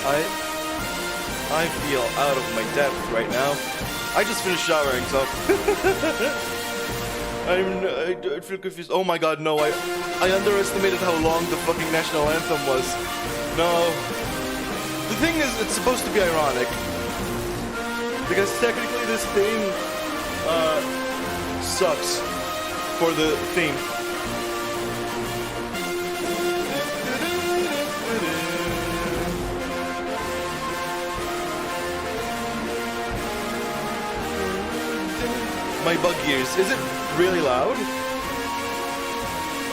I feel out of my depth right now. I just finished showering, so I feel confused. Oh my god, no! I underestimated how long the fucking national anthem was. No. The thing is, it's supposed to be ironic because technically this theme sucks for the theme. My bug ears. Is it really loud?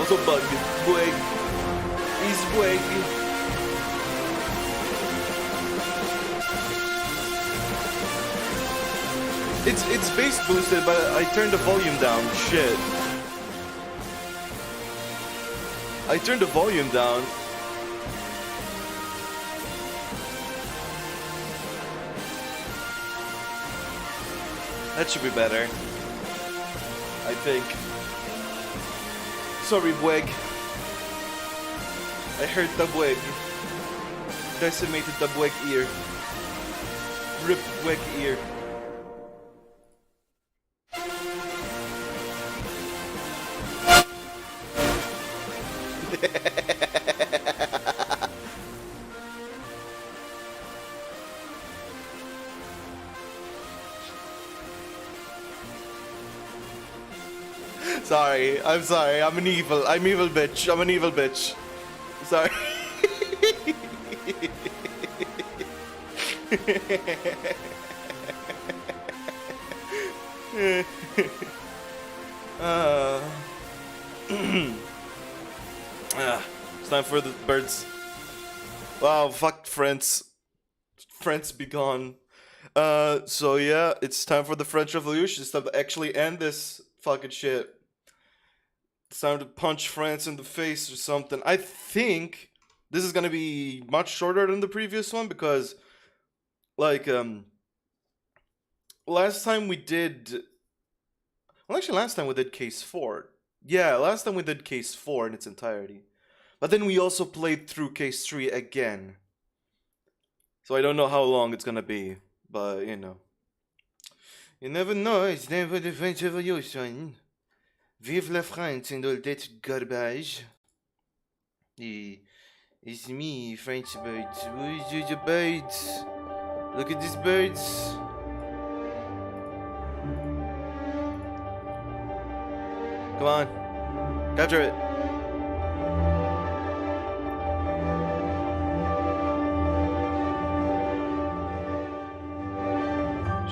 Also bug. Bweg. He's bweg. It's bass boosted, but I turned the volume down. Shit. I turned the volume down. That should be better. I think. Sorry, Bweg. I heard the Bweg. Decimated the Bweg ear. Rip Bweg ear. Sorry, I'm sorry, I'm evil bitch, I'm an evil bitch. Sorry. It's time for the birds. Wow, fuck France. France be gone. So yeah, it's time for the French Revolution. It's time to actually end this fucking shit. It's time to punch France in the face or something. I think this is gonna be much shorter than the previous one because, like, last time we did... Well, actually, last time we did Case 4. Yeah, last time we did Case 4 in its entirety. But then we also played through Case 3 again. So I don't know how long it's gonna be, but, you know. You never know, it's time for the French Revolution. Vive la France and all that garbage. It's me, French birds. Where's the birds? Look at these birds. Come on. Capture it.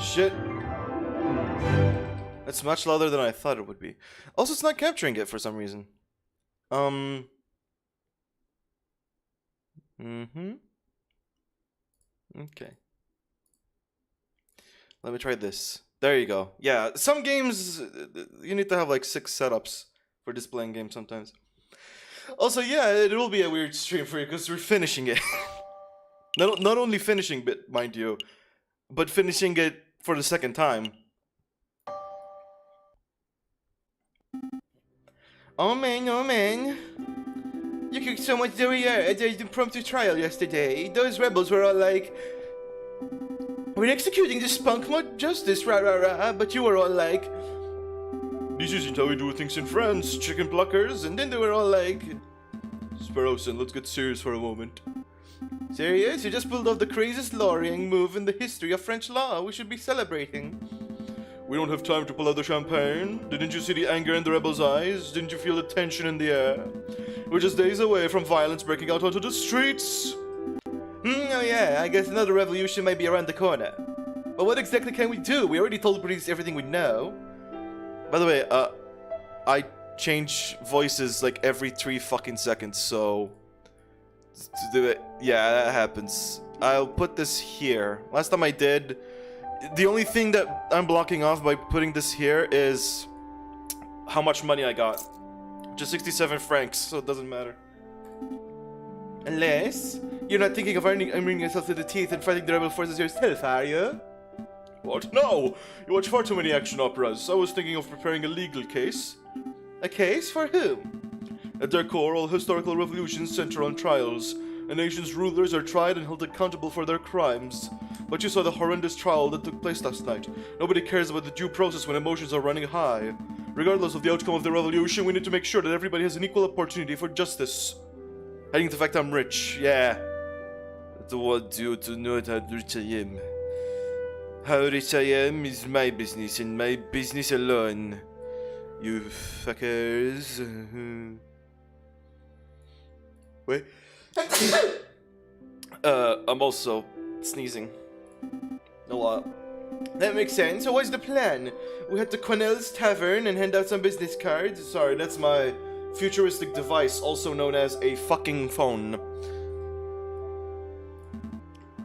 Shit. It's much louder than I thought it would be. Also, it's not capturing it for some reason. Okay. Let me try this. There you go. Yeah, some games, you need to have like 6 setups for displaying games sometimes. Also, yeah, it will be a weird stream for you because we're finishing it. Not only finishing it, mind you, but finishing it for the second time. Oh man. You kicked so much derriere at the impromptu trial yesterday. Those rebels were all like, we're executing this punk mod justice, rah rah rah, but you were all like, this isn't how we do things in France, chicken pluckers, and then they were all like, Sparrowson, let's get serious for a moment. Serious? You just pulled off the craziest lorrying move in the history of French law. We should be celebrating. We don't have time to pull out the champagne. Didn't you see the anger in the rebels' eyes? Didn't you feel the tension in the air? We're just days away from violence breaking out onto the streets. Oh yeah, I guess another revolution might be around the corner. But what exactly can we do? We already told the police everything we know. By the way, I change voices like every 3 fucking seconds, so... Yeah, that happens. I'll put this here. Last time I did... The only thing that I'm blocking off by putting this here is how much money I got. Just 67 francs, so it doesn't matter. Unless you're not thinking of arming yourself to the teeth and fighting the rebel forces yourself, are you? What? No! You watch far too many action operas. I was thinking of preparing a legal case. A case? For whom? At their core, all historical revolutions center on trials. A nation's rulers are tried and held accountable for their crimes. But you saw the horrendous trial that took place last night. Nobody cares about the due process when emotions are running high. Regardless of the outcome of the revolution, we need to make sure that everybody has an equal opportunity for justice. Hiding the fact I'm rich, yeah. I don't want you to know how rich I am. How rich I am is my business and my business alone. You fuckers. Wait. I'm also sneezing. A lot. That makes sense. So what's the plan? We head to Cornell's Tavern and hand out some business cards. Sorry, that's my futuristic device, also known as a fucking phone.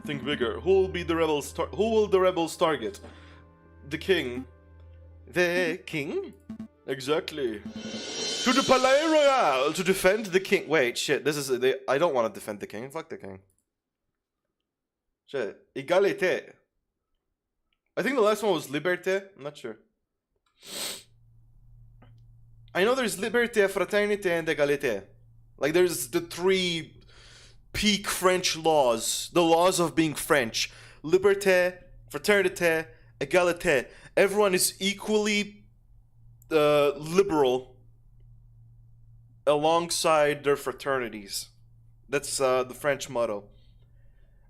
Think bigger. Who will be the rebels? Who will the rebels target? The king. The king? Exactly. To the Palais Royal to defend the king. Wait, shit. This is. I don't want to defend the king. Fuck the king. Shit. Égalité. I think the last one was Liberté. I'm not sure. I know there's Liberté, Fraternité, and Égalité. Like, there's the three peak French laws. The laws of being French. Liberté, Fraternité, Égalité. Everyone is equally liberal alongside their fraternities. That's the French motto.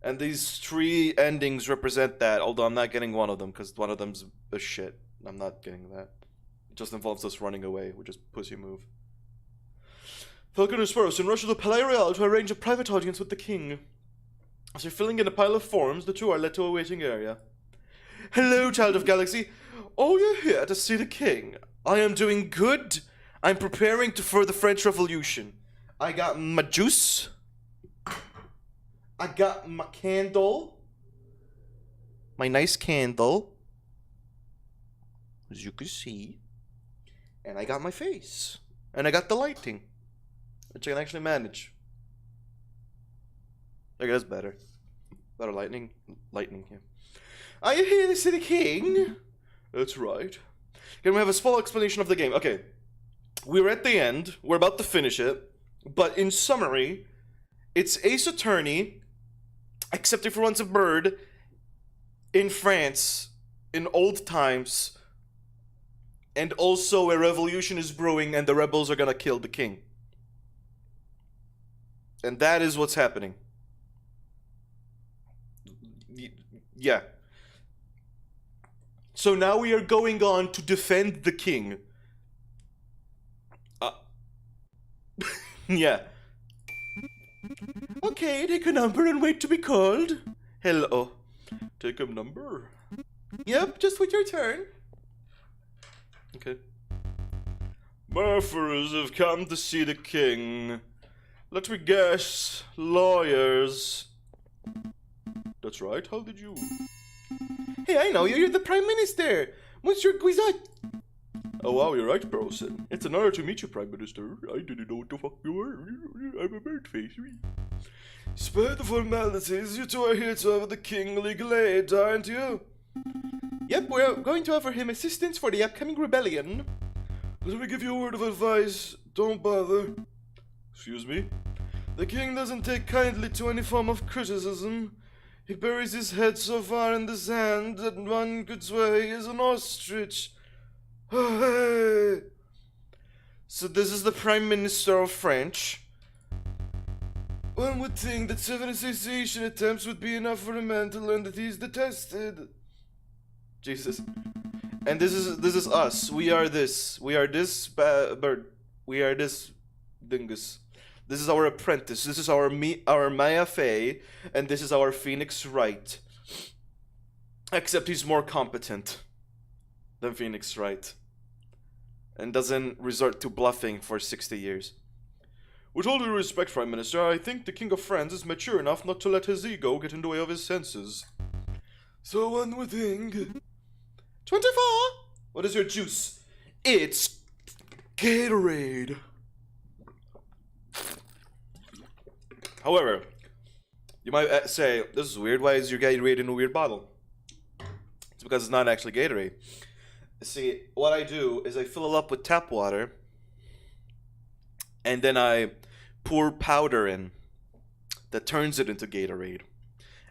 And these three endings represent that, although I'm not getting one of them, because one of them's a shit. I'm not getting that. It just involves us running away, which is pussy move. Falcon and Sparrows in rush to the Palais Royal to arrange a private audience with the king. As they're filling in a pile of forms, the two are led to a waiting area. Hello, child of galaxy. Oh, you're here to see the king. I am doing good. I'm preparing for the French Revolution. I got my juice. I got my candle. My nice candle. As you can see. And I got my face. And I got the lighting. Which I can actually manage. I guess better. Better lightning. Lightning, yeah. Are you here to see the king? That's right. Can we have a small explanation of the game? Okay. We're at the end. We're about to finish it. But in summary, it's Ace Attorney, except if runs a bird, in France, in old times, and also a revolution is brewing and the rebels are gonna kill the king. And that is what's happening. Yeah. So now we are going on to defend the king. Yeah. Okay, take a number and wait to be called. Hello. Take a number. Yep, just wait your turn. Okay. Murphers have come to see the king. Let me guess, lawyers. That's right, how did you? Hey, I know you, you're the Prime Minister. Monsieur Guizot. Oh wow, you're right, Brosen. It's an honor to meet you, Prime Minister. I didn't know what the fuck you were. I'm a bird face. Spare the formalities, you two are here to have the king legal aid, aren't you? Yep, we're going to offer him assistance for the upcoming rebellion. Let me give you a word of advice. Don't bother. Excuse me? The king doesn't take kindly to any form of criticism. He buries his head so far in the sand that one could swear he is an ostrich. So this is the Prime Minister of French. One would think that 7 association attempts would be enough for a man to learn that he's detested. Jesus. And this is us. We are this. We are this bird. We are this dingus. This is our apprentice. This is our Maya Fey, and this is our Phoenix Wright. Except he's more competent than Phoenix Wright, and doesn't resort to bluffing for 60 years. With all due respect, Prime Minister, I think the King of France is mature enough not to let his ego get in the way of his senses. So one would think. 24? What is your juice? It's Gatorade. However, you might say, this is weird, why is your Gatorade in a weird bottle? It's because it's not actually Gatorade. See, what I do is I fill it up with tap water, and then I pour powder in. that turns it into Gatorade.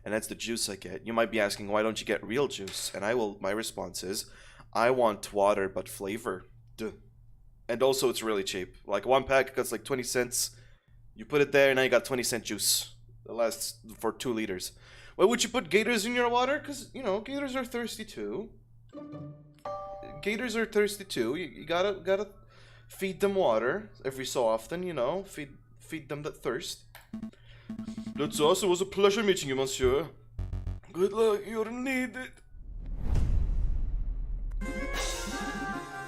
And that's the juice I get. You might be asking, why don't you get real juice? And my response is, I want water but flavor. Duh. And also it's really cheap. Like one pack costs like 20 cents. You put it there and now you got 20-cent juice. It lasts for 2 liters. Why would you put gators in your water? Because, you know, gators are thirsty too. Gators are thirsty too. You gotta feed them water every so often, you know. Feed them that thirst. That's awesome. It was a pleasure meeting you, monsieur. Good luck. You'll need it.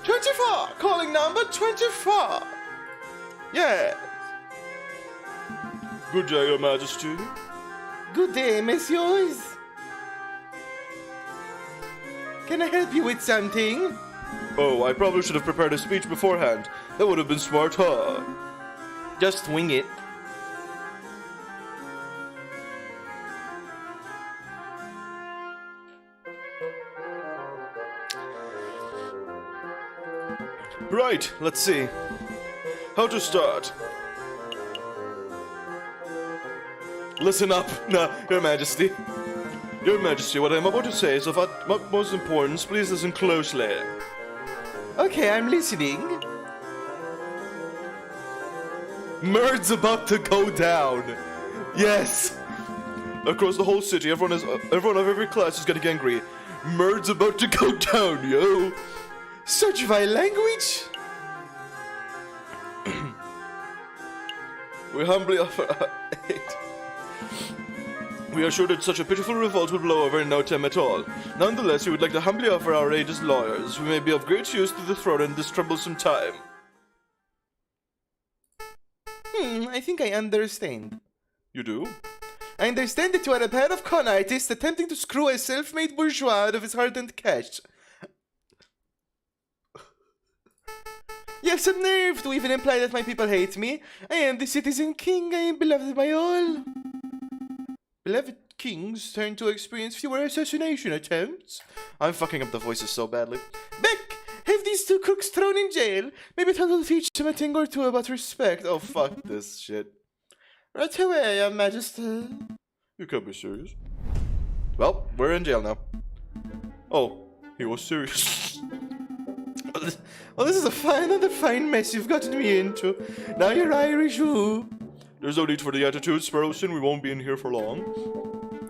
24! Calling number 24! Yeah. Good day, Your Majesty. Good day, messieurs. Can I help you with something? Oh, I probably should have prepared a speech beforehand. That would have been smart, huh? Just wing it. Right, let's see. How to start? Listen up, Your Majesty. Your Majesty, what I'm about to say is of utmost importance. Please listen closely. Okay, I'm listening. Murd's about to go down. Yes. Across the whole city, everyone of every class is getting angry. Murd's about to go down, yo. Such vile language. We humbly offer aid. We are sure that such a pitiful revolt will blow over in no time at all. Nonetheless, we would like to humbly offer our aid as lawyers. We may be of great use to the throne in this troublesome time. I think I understand. You do? I understand that you are a pair of con artists attempting to screw a self-made bourgeois out of his hard-earned cash. You have some nerve to even imply that my people hate me. I am the citizen king. I am beloved by all. Beloved kings tend to experience fewer assassination attempts. I'm fucking up the voices so badly. Beck, have these 2 crooks thrown in jail. Maybe that will teach them a thing or two about respect. Oh, fuck this shit. Right away, Your Majesty. You can't be serious. Well, we're in jail now. Oh, he was serious. Well, this is another fine mess you've gotten me into. Now you're Irish, ooh. There's no need for the attitude, Sparrowson. We won't be in here for long.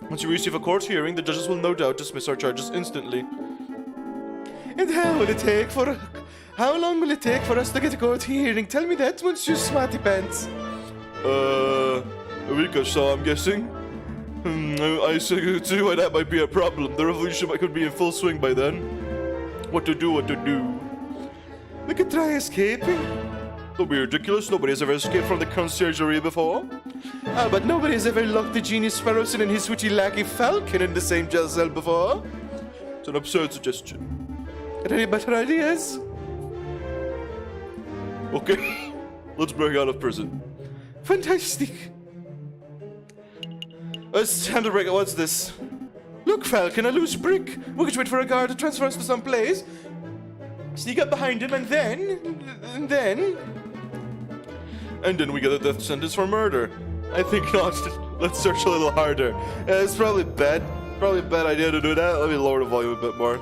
Once you receive a court hearing, the judges will no doubt dismiss our charges instantly. And how long will it take for us to get a court hearing? Tell me that, Monsieur Smarty Pants. A week or so, I'm guessing. I see why that might be a problem. The revolution could be in full swing by then. What to do? We could try escaping. Don't be ridiculous. Nobody has ever escaped from the conciergerie before. But nobody has ever locked the genius Sparrowson and his witty lackey Falcon in the same jail cell before. It's an absurd suggestion. Got any better ideas? Okay, let's break out of prison. Fantastic. It's time to break out. What's this? Look, Falcon, a loose brick. We could wait for a guard to transfer us to some place. Sneak up behind him and then we get a death sentence for murder. I think not. Let's search a little harder. It's probably a bad idea to do that. Let me lower the volume a bit more.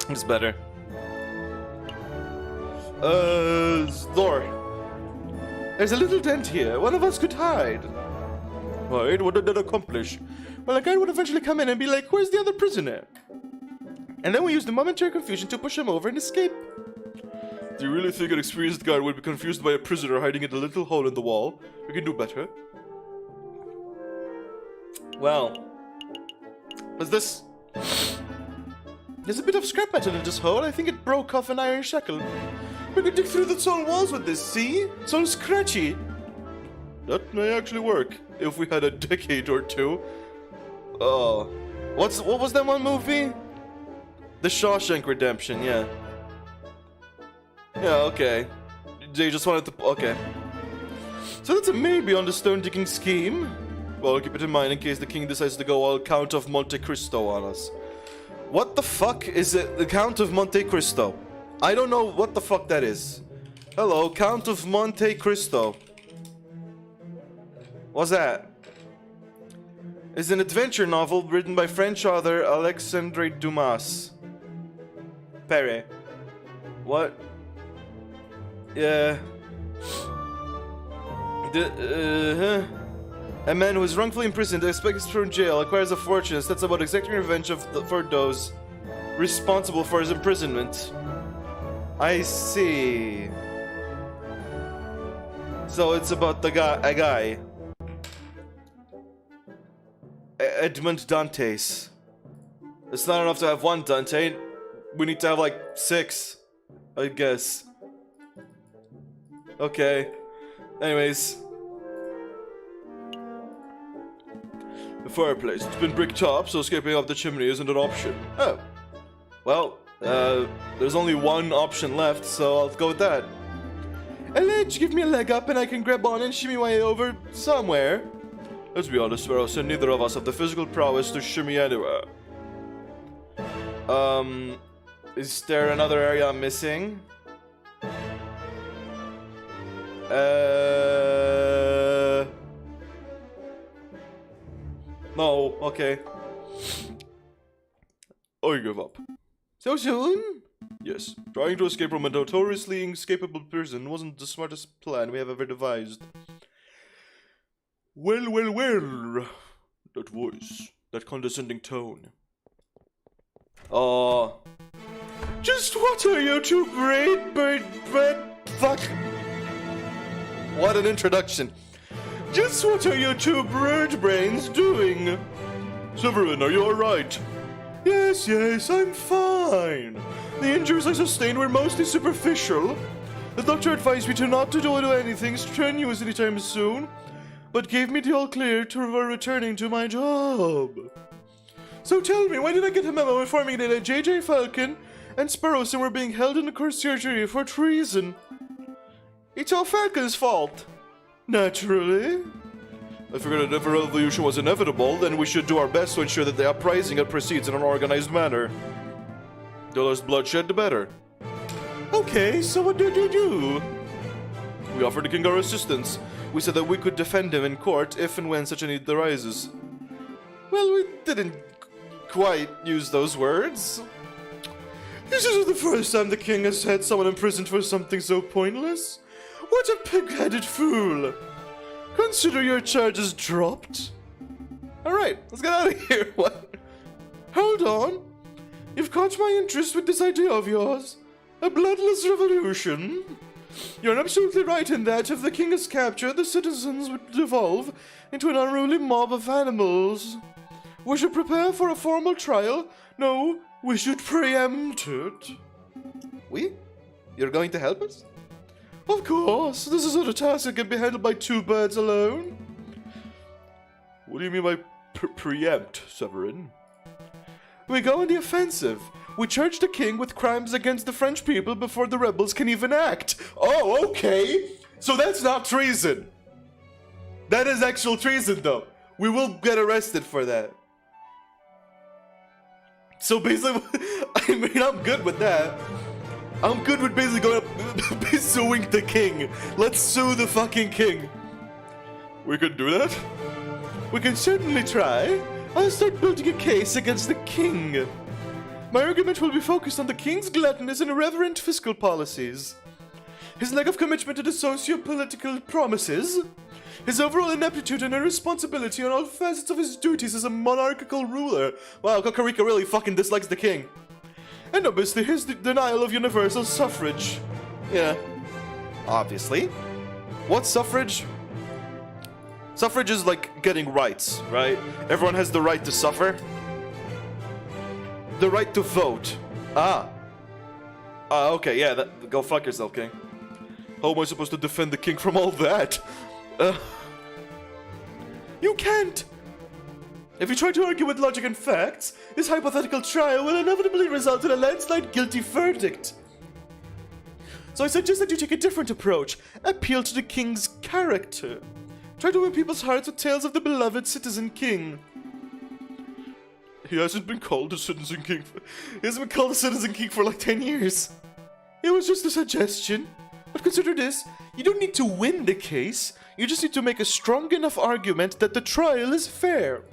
It's better. Door. There's a little dent here. One of us could hide. Hide? What did that accomplish? Well, a guy would eventually come in and be like, where's the other prisoner? And then we use the momentary confusion to push him over and escape. Do you really think an experienced guard would be confused by a prisoner hiding in a little hole in the wall? We can do better. Well, what's this? There's a bit of scrap metal in this hole. I think it broke off an iron shackle. We could dig through the stone walls with this, see? It's all scratchy. That may actually work, if we had a decade or two. Oh. What was that one movie? The Shawshank Redemption, yeah. Yeah, okay. They just wanted to... okay. So that's a maybe on the stone digging scheme. Well, keep it in mind in case the king decides to go all Count of Monte Cristo on us. What the fuck is it? The Count of Monte Cristo? I don't know what the fuck that is. Hello, Count of Monte Cristo. What's that? It's an adventure novel written by French author Alexandre Dumas. Perry. What? Yeah. A man who is wrongfully imprisoned, expected from jail, acquires a fortune and sets about exacting revenge for those responsible for his imprisonment. I see. So it's about a guy. Edmond Dantes. It's not enough to have one Dante. We need to have like 6, I guess. Okay. Anyways. The fireplace. It's been brick top, so escaping up the chimney isn't an option. Oh. Well, there's only one option left, so I'll go with that. A ledge, give me a leg up and I can grab on and shimmy my way over somewhere. Let's be honest, Sparrows, and neither of us have the physical prowess to shimmy anywhere. Is there another area I'm missing? No, okay. I give up. So soon? Yes, trying to escape from a notoriously inescapable prison wasn't the smartest plan we have ever devised. Well, well, well. That voice, that condescending tone. Just what are you two bird, fuck. What an introduction. Just what are you two bird brains doing? Severin, are you alright? Yes, I'm fine. The injuries I sustained were mostly superficial. The doctor advised me not to do anything strenuous anytime soon, but gave me the all clear to returning to my job. So tell me, why did I get a memo informing me that J.J. Falcon and Sparrowson were being held in the court surgery for treason? It's all Falcon's fault. Naturally. I figured that if a revolution was inevitable, then we should do our best to ensure that the uprising proceeds in an organized manner. The less bloodshed, the better. Okay, so what did you do? We offered the king our assistance. We said that we could defend him in court if and when such a need arises. Well, we didn't quite use those words. This isn't the first time the king has had someone imprisoned for something so pointless. What a pig-headed fool! Consider your charges dropped. Alright, let's get out of here. What? Hold on. You've caught my interest with this idea of yours. A bloodless revolution. You're absolutely right in that if the king is captured, the citizens would devolve into an unruly mob of animals. We should prepare for a formal trial. No, we should preempt it. We? You're going to help us? Of course. This is not a task that can be handled by 2 birds alone. What do you mean by preempt, Severin? We go on the offensive. We charge the king with crimes against the French people before the rebels can even act. Oh, okay. So that's not treason. That is actual treason, though. We will get arrested for that. So basically, I mean, I'm good with that. I'm good with basically going up, suing the king. Let's sue the fucking king. We could do that? We can certainly try. I'll start building a case against the king. My argument will be focused on the king's gluttonous and irreverent fiscal policies, his lack of commitment to the socio-political promises, his overall ineptitude and irresponsibility on all facets of his duties as a monarchical ruler. Wow, Kakarika really fucking dislikes the king. And obviously his denial of universal suffrage. Yeah, obviously. What's suffrage? Suffrage is like getting rights, right? Everyone has the right to suffer. The right to vote. Okay, yeah, go fuck yourself, king. How am I supposed to defend the king from all that? You can't! If you try to argue with logic and facts, this hypothetical trial will inevitably result in a landslide guilty verdict. So I suggest that you take a different approach. Appeal to the king's character. Try to win people's hearts with tales of the beloved citizen king. He hasn't been called a citizen king for like 10 years. It was just a suggestion. But consider this, you don't need to win the case. You just need to make a strong enough argument that the trial is fair.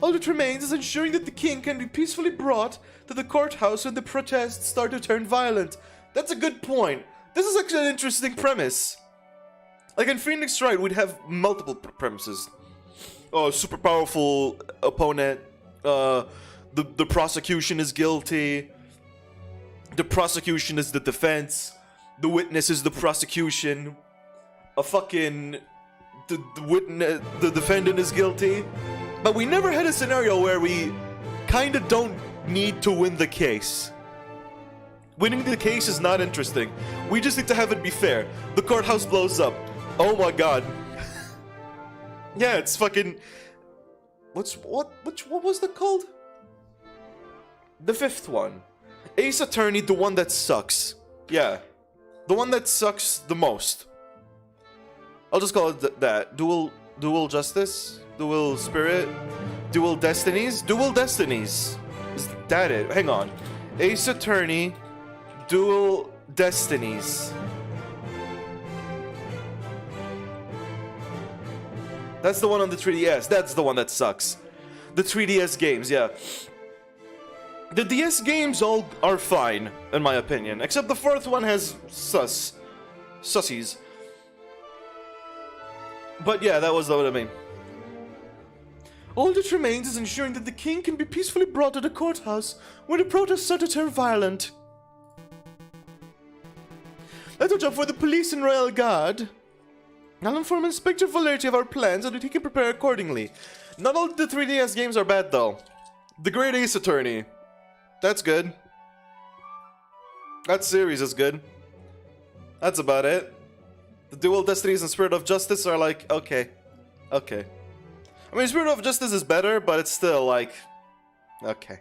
All that remains is ensuring that the king can be peacefully brought to the courthouse when the protests start to turn violent. That's a good point. This is actually an interesting premise. Like in Phoenix Wright, we'd have multiple premises. Oh, super powerful opponent. The prosecution is guilty. The prosecution is the defense. The witness is the prosecution. The defendant is guilty. But we never had a scenario where we kinda don't need to win the case. Winning the case is not interesting. We just need to have it be fair. The courthouse blows up. Oh my god. Yeah, it's fucking... What was that called? The fifth one. Ace Attorney, the one that sucks. Yeah. The one that sucks the most. I'll just call it that. Dual Justice? Dual Spirit? Dual Destinies? Dual Destinies. Is that it? Hang on. Ace Attorney, Dual Destinies. That's the one on the 3DS. That's the one that sucks. The 3DS games, yeah. The DS games all are fine, in my opinion. Except the fourth one has sussies. But yeah, that was what I mean. All that remains is ensuring that the king can be peacefully brought to the courthouse when the protests start to turn violent. That's a job for the police and royal guard. I'll inform Inspector Valerti of our plans so that he can prepare accordingly. Not all the 3DS games are bad though. The Great Ace Attorney. That's good. That series is good. That's about it. The Dual Destinies and Spirit of Justice are like, okay. Okay. I mean, Spirit of Justice is better, but it's still like... Okay.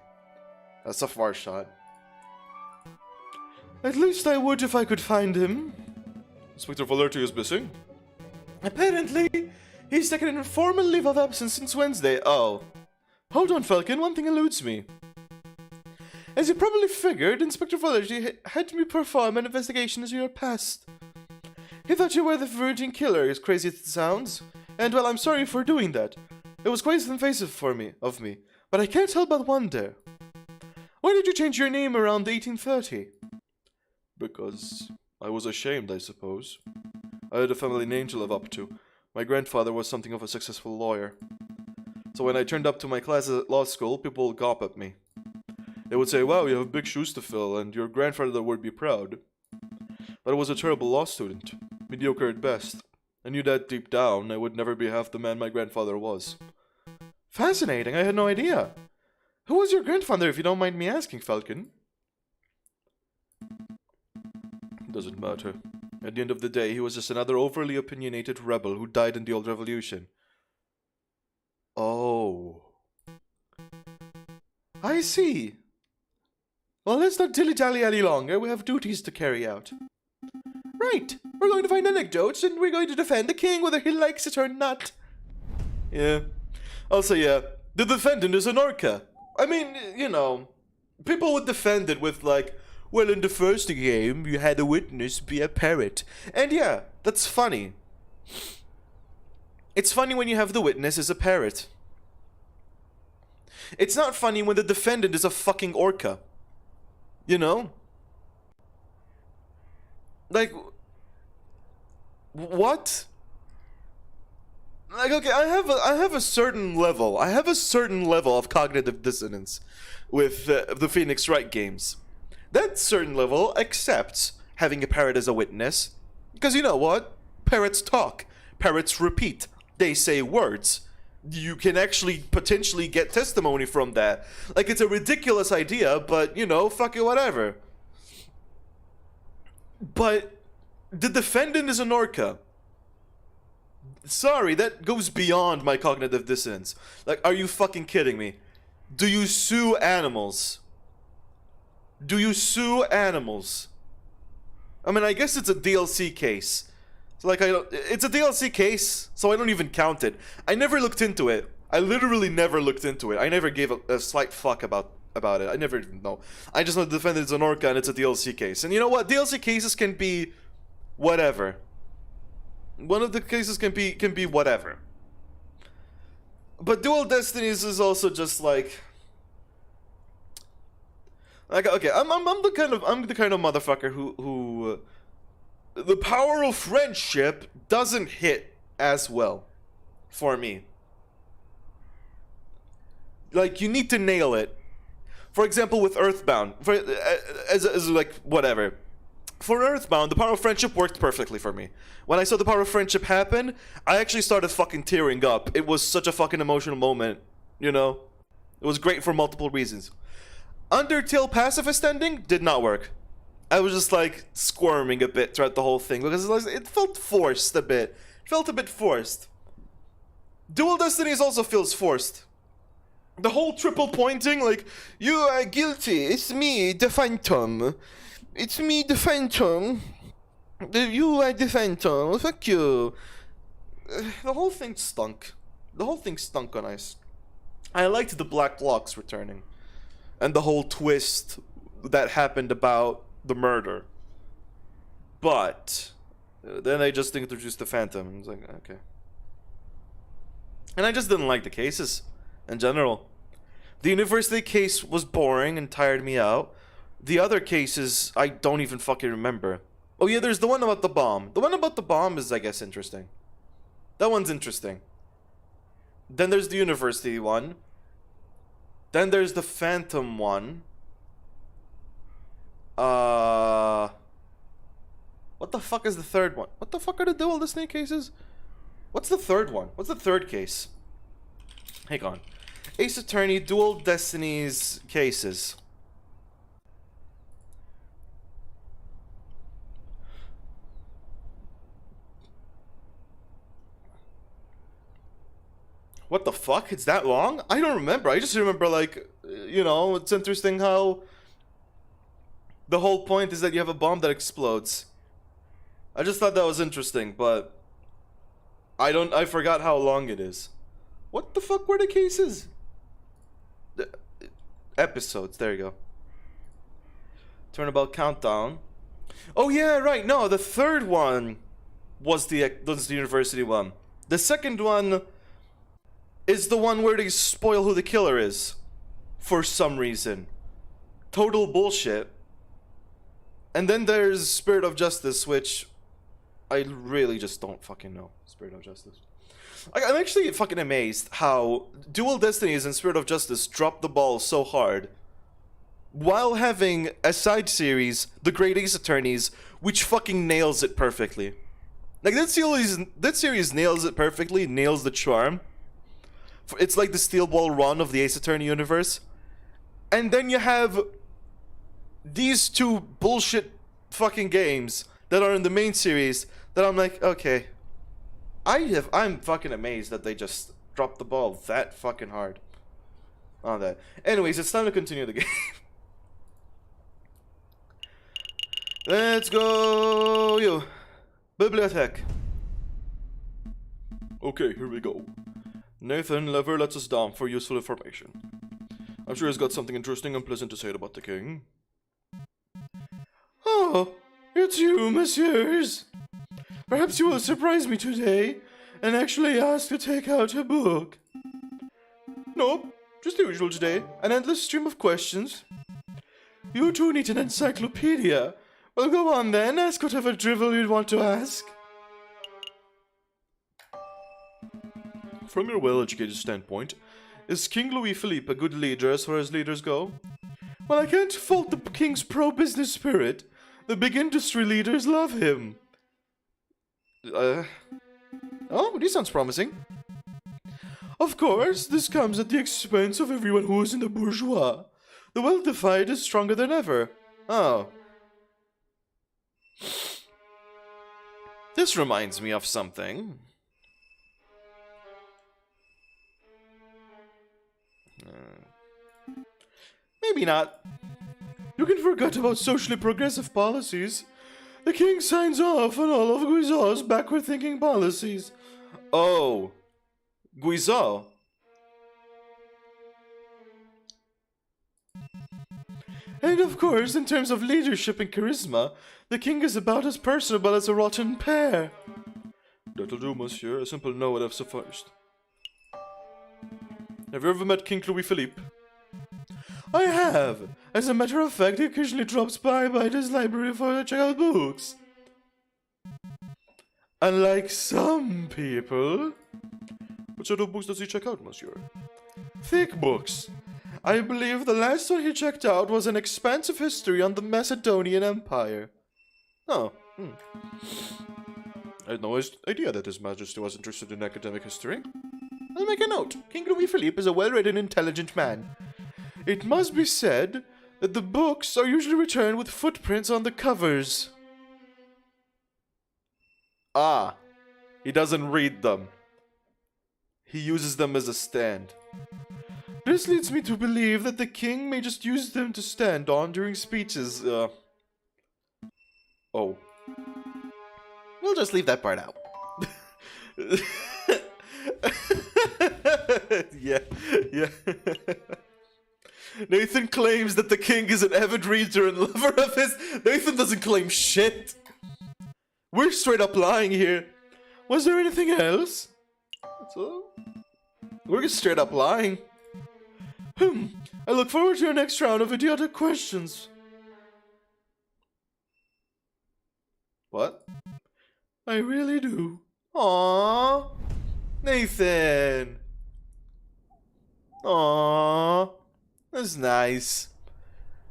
That's a far shot. At least I would if I could find him. Inspector Valerti is missing. Apparently, he's taken an informal leave of absence since Wednesday. Oh. Hold on, Falcon, one thing eludes me. As you probably figured, Inspector Valerti had me perform an investigation into your past. He thought you were the virgin killer, as crazy as it sounds. And well, I'm sorry for doing that. It was quite invasive of me, but I can't help but wonder. Why did you change your name around 1830? Because I was ashamed, I suppose. I had a family name to live up to. My grandfather was something of a successful lawyer. So when I turned up to my classes at law school, people would gawp at me. They would say, wow, you have big shoes to fill, and your grandfather would be proud. But I was a terrible law student, mediocre at best. I knew that deep down, I would never be half the man my grandfather was. Fascinating, I had no idea. Who was your grandfather, if you don't mind me asking, Falcon? Doesn't matter. At the end of the day, he was just another overly opinionated rebel who died in the old revolution. Oh. I see. Well, let's not dilly-dally any longer. We have duties to carry out. Right. We're going to find anecdotes, and we're going to defend the king whether he likes it or not. Yeah. Also, yeah, the defendant is an orca. I mean, you know, people would defend it with like, well, in the first game, you had a witness be a parrot. And yeah, that's funny. It's funny when you have the witness as a parrot. It's not funny when the defendant is a fucking orca. You know? Like, what? Like, okay, I have a certain level. I have a certain level of cognitive dissonance with the Phoenix Wright games. That certain level accepts having a parrot as a witness, because you know what? Parrots talk. Parrots repeat. They say words. You can actually potentially get testimony from that. Like, it's a ridiculous idea, but, you know, fuck it, whatever. But the defendant is an orca. Sorry, that goes beyond my cognitive dissonance. Like, are you fucking kidding me? Do you sue animals? Do you sue animals? I mean, I guess it's a DLC case. So like, it's a DLC case, so I don't even count it. I never looked into it. I literally never looked into it. I never gave a slight fuck about it. I never know. I just know the defendant is an orca and it's a DLC case. And you know what? DLC cases can be whatever. One of the cases can be whatever. But Dual Destinies is also just like okay, I'm the kind of motherfucker who the power of friendship doesn't hit as well for me. Like, you need to nail it. For example, with Earthbound, as like whatever. For Earthbound, the power of friendship worked perfectly for me. When I saw the power of friendship happen, I actually started fucking tearing up. It was such a fucking emotional moment, you know? It was great for multiple reasons. Undertale pacifist ending did not work. I was just like squirming a bit throughout the whole thing because it felt forced a bit. It felt a bit forced. Dual Destinies also feels forced. The whole triple pointing, like, you are guilty, it's me, the Phantom. It's me, the Phantom. You are the Phantom, fuck you. The whole thing stunk. The whole thing stunk on ice. I liked the Black Locks returning. And the whole twist that happened about the murder. But then they just introduced the Phantom, and it's like, okay. And I just didn't like the cases in general. The university case was boring and tired me out. The other cases, I don't even fucking remember. Oh yeah, there's the one about the bomb. The one about the bomb is, I guess, interesting. That one's interesting. Then there's the university one. Then there's the Phantom one. What the fuck is the third one? What the fuck are the Dual Destiny cases? What's the third one? What's the third case? Hang on. Ace Attorney, Dual Destinies cases. What the fuck? It's that long? I don't remember. I just remember, like, you know, it's interesting how the whole point is that you have a bomb that explodes. I just thought that was interesting, but I forgot how long it is. What the fuck were the cases? The episodes, there you go. Turnabout Countdown. Oh yeah, right, no, the third one was the university one. The second one is the one where they spoil who the killer is. For some reason. Total bullshit. And then there's Spirit of Justice, which I really just don't fucking know. Spirit of Justice. I'm actually fucking amazed how Dual Destinies and Spirit of Justice dropped the ball so hard while having a side series, The Great Ace Attorneys, which fucking nails it perfectly. Like, that series nails it perfectly, nails the charm. It's like the Steel Ball run of the Ace Attorney universe. And then you have these two bullshit fucking games that are in the main series that I'm like, okay. I'm fucking amazed that they just dropped the ball that fucking hard on that. Anyways, it's time to continue the game. Let's go, you. Bibliothèque. Okay, here we go. Nathan Lever lets us down for useful information. I'm sure he's got something interesting and pleasant to say about the king. Oh, it's you, messieurs. Perhaps you will surprise me today and actually ask to take out a book. Nope, just the usual today. An endless stream of questions. You two need an encyclopedia. Well, go on then, ask whatever drivel you'd want to ask. From your well-educated standpoint, is King Louis Philippe a good leader as far as leaders go? Well, I can't fault the king's pro-business spirit. The big industry leaders love him. Oh, this sounds promising. Of course, this comes at the expense of everyone who is in the bourgeois. The well-defined is stronger than ever. Oh. This reminds me of something. Maybe not. You can forget about socially progressive policies. The king signs off on all of Guizot's backward-thinking policies. Oh. Guizot? And of course, in terms of leadership and charisma, the king is about as personable as a rotten pear. That'll do, monsieur. A simple no would have sufficed. Have you ever met King Louis Philippe? I have. As a matter of fact, he occasionally drops by this library to check out books. Unlike some people. What sort of books does he check out, monsieur? Thick books. I believe the last one he checked out was an expansive history on the Macedonian Empire. Oh, I had no idea that His Majesty was interested in academic history. I'll make a note. King Louis Philippe is a well-read and intelligent man. It must be said that the books are usually returned with footprints on the covers. Ah, he doesn't read them. He uses them as a stand. This leads me to believe that the king may just use them to stand on during speeches. Oh. We'll just leave that part out. Yeah. Nathan claims that the king is an avid reader and lover of his. Nathan doesn't claim shit. We're straight up lying here. Was there anything else? That's all. We're just straight up lying. I look forward to your next round of idiotic questions. What? I really do. Aww. Nathan. Aww. That's nice.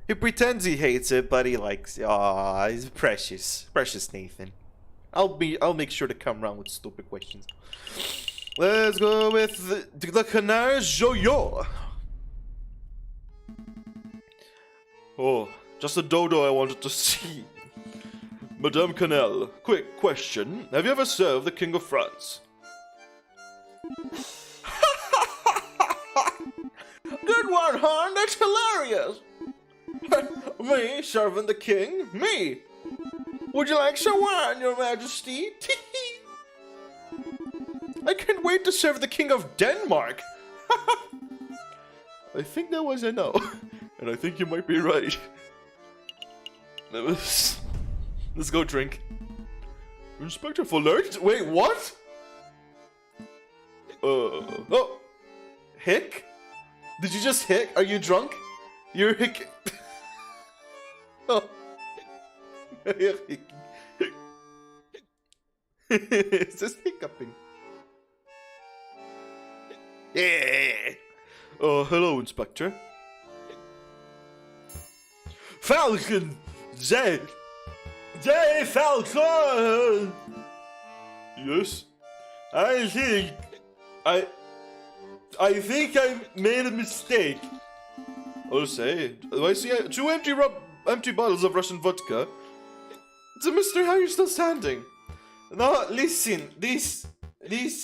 He pretends he hates it, but he likes it. Aww, he's precious. Precious Nathan. I'll make sure to come around with stupid questions. Let's go with the Canard Joyeux. Oh, just a dodo I wanted to see. Madame Canel, quick question. Have you ever served the King of France? Good one, hon. That's hilarious. Me serving the king? Me? Would you like some wine, your majesty? I can't wait to serve the King of Denmark. I think that was a no. And I think you might be right. Let's go drink. Inspector Fuller? Wait, what? Oh. Hick? Did you just hick? Are you drunk? You're hick. Oh. It's just hiccuping. Yeah. Oh, hello, Inspector. Falcon! J Falcon! Yes? I think I made a mistake. I'll say. I see two empty bottles of Russian vodka. So, mister, how are you still standing? No, listen, this is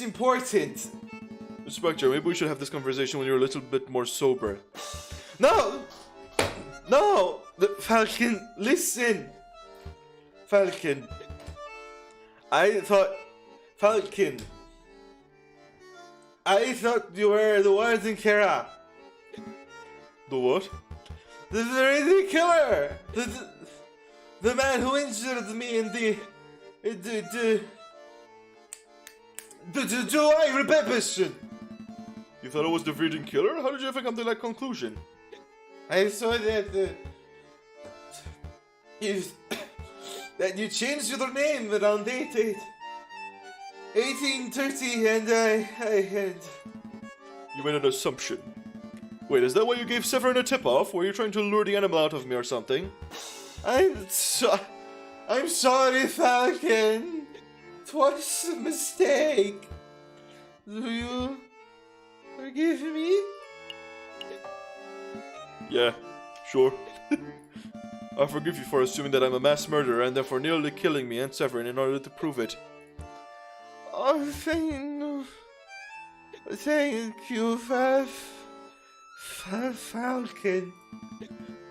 important. Inspector, maybe we should have this conversation when you're a little bit more sober. No, Falcon, listen. Falcon, I thought you were the Warden Kara. The what? The killer. The man who injured me in the July rebellion. You thought I was the virgin killer? How did you ever come to that conclusion? I saw that you changed your name around 1830, and I had. You made an assumption. Wait, is that why you gave Severin a tip-off? Were you trying to lure the animal out of me or something? I'm sorry, Falcon. It was a mistake. Do you forgive me? Yeah, sure. I forgive you for assuming that I'm a mass murderer and therefore nearly killing me and Severin in order to prove it. Oh, thank you, Falcon.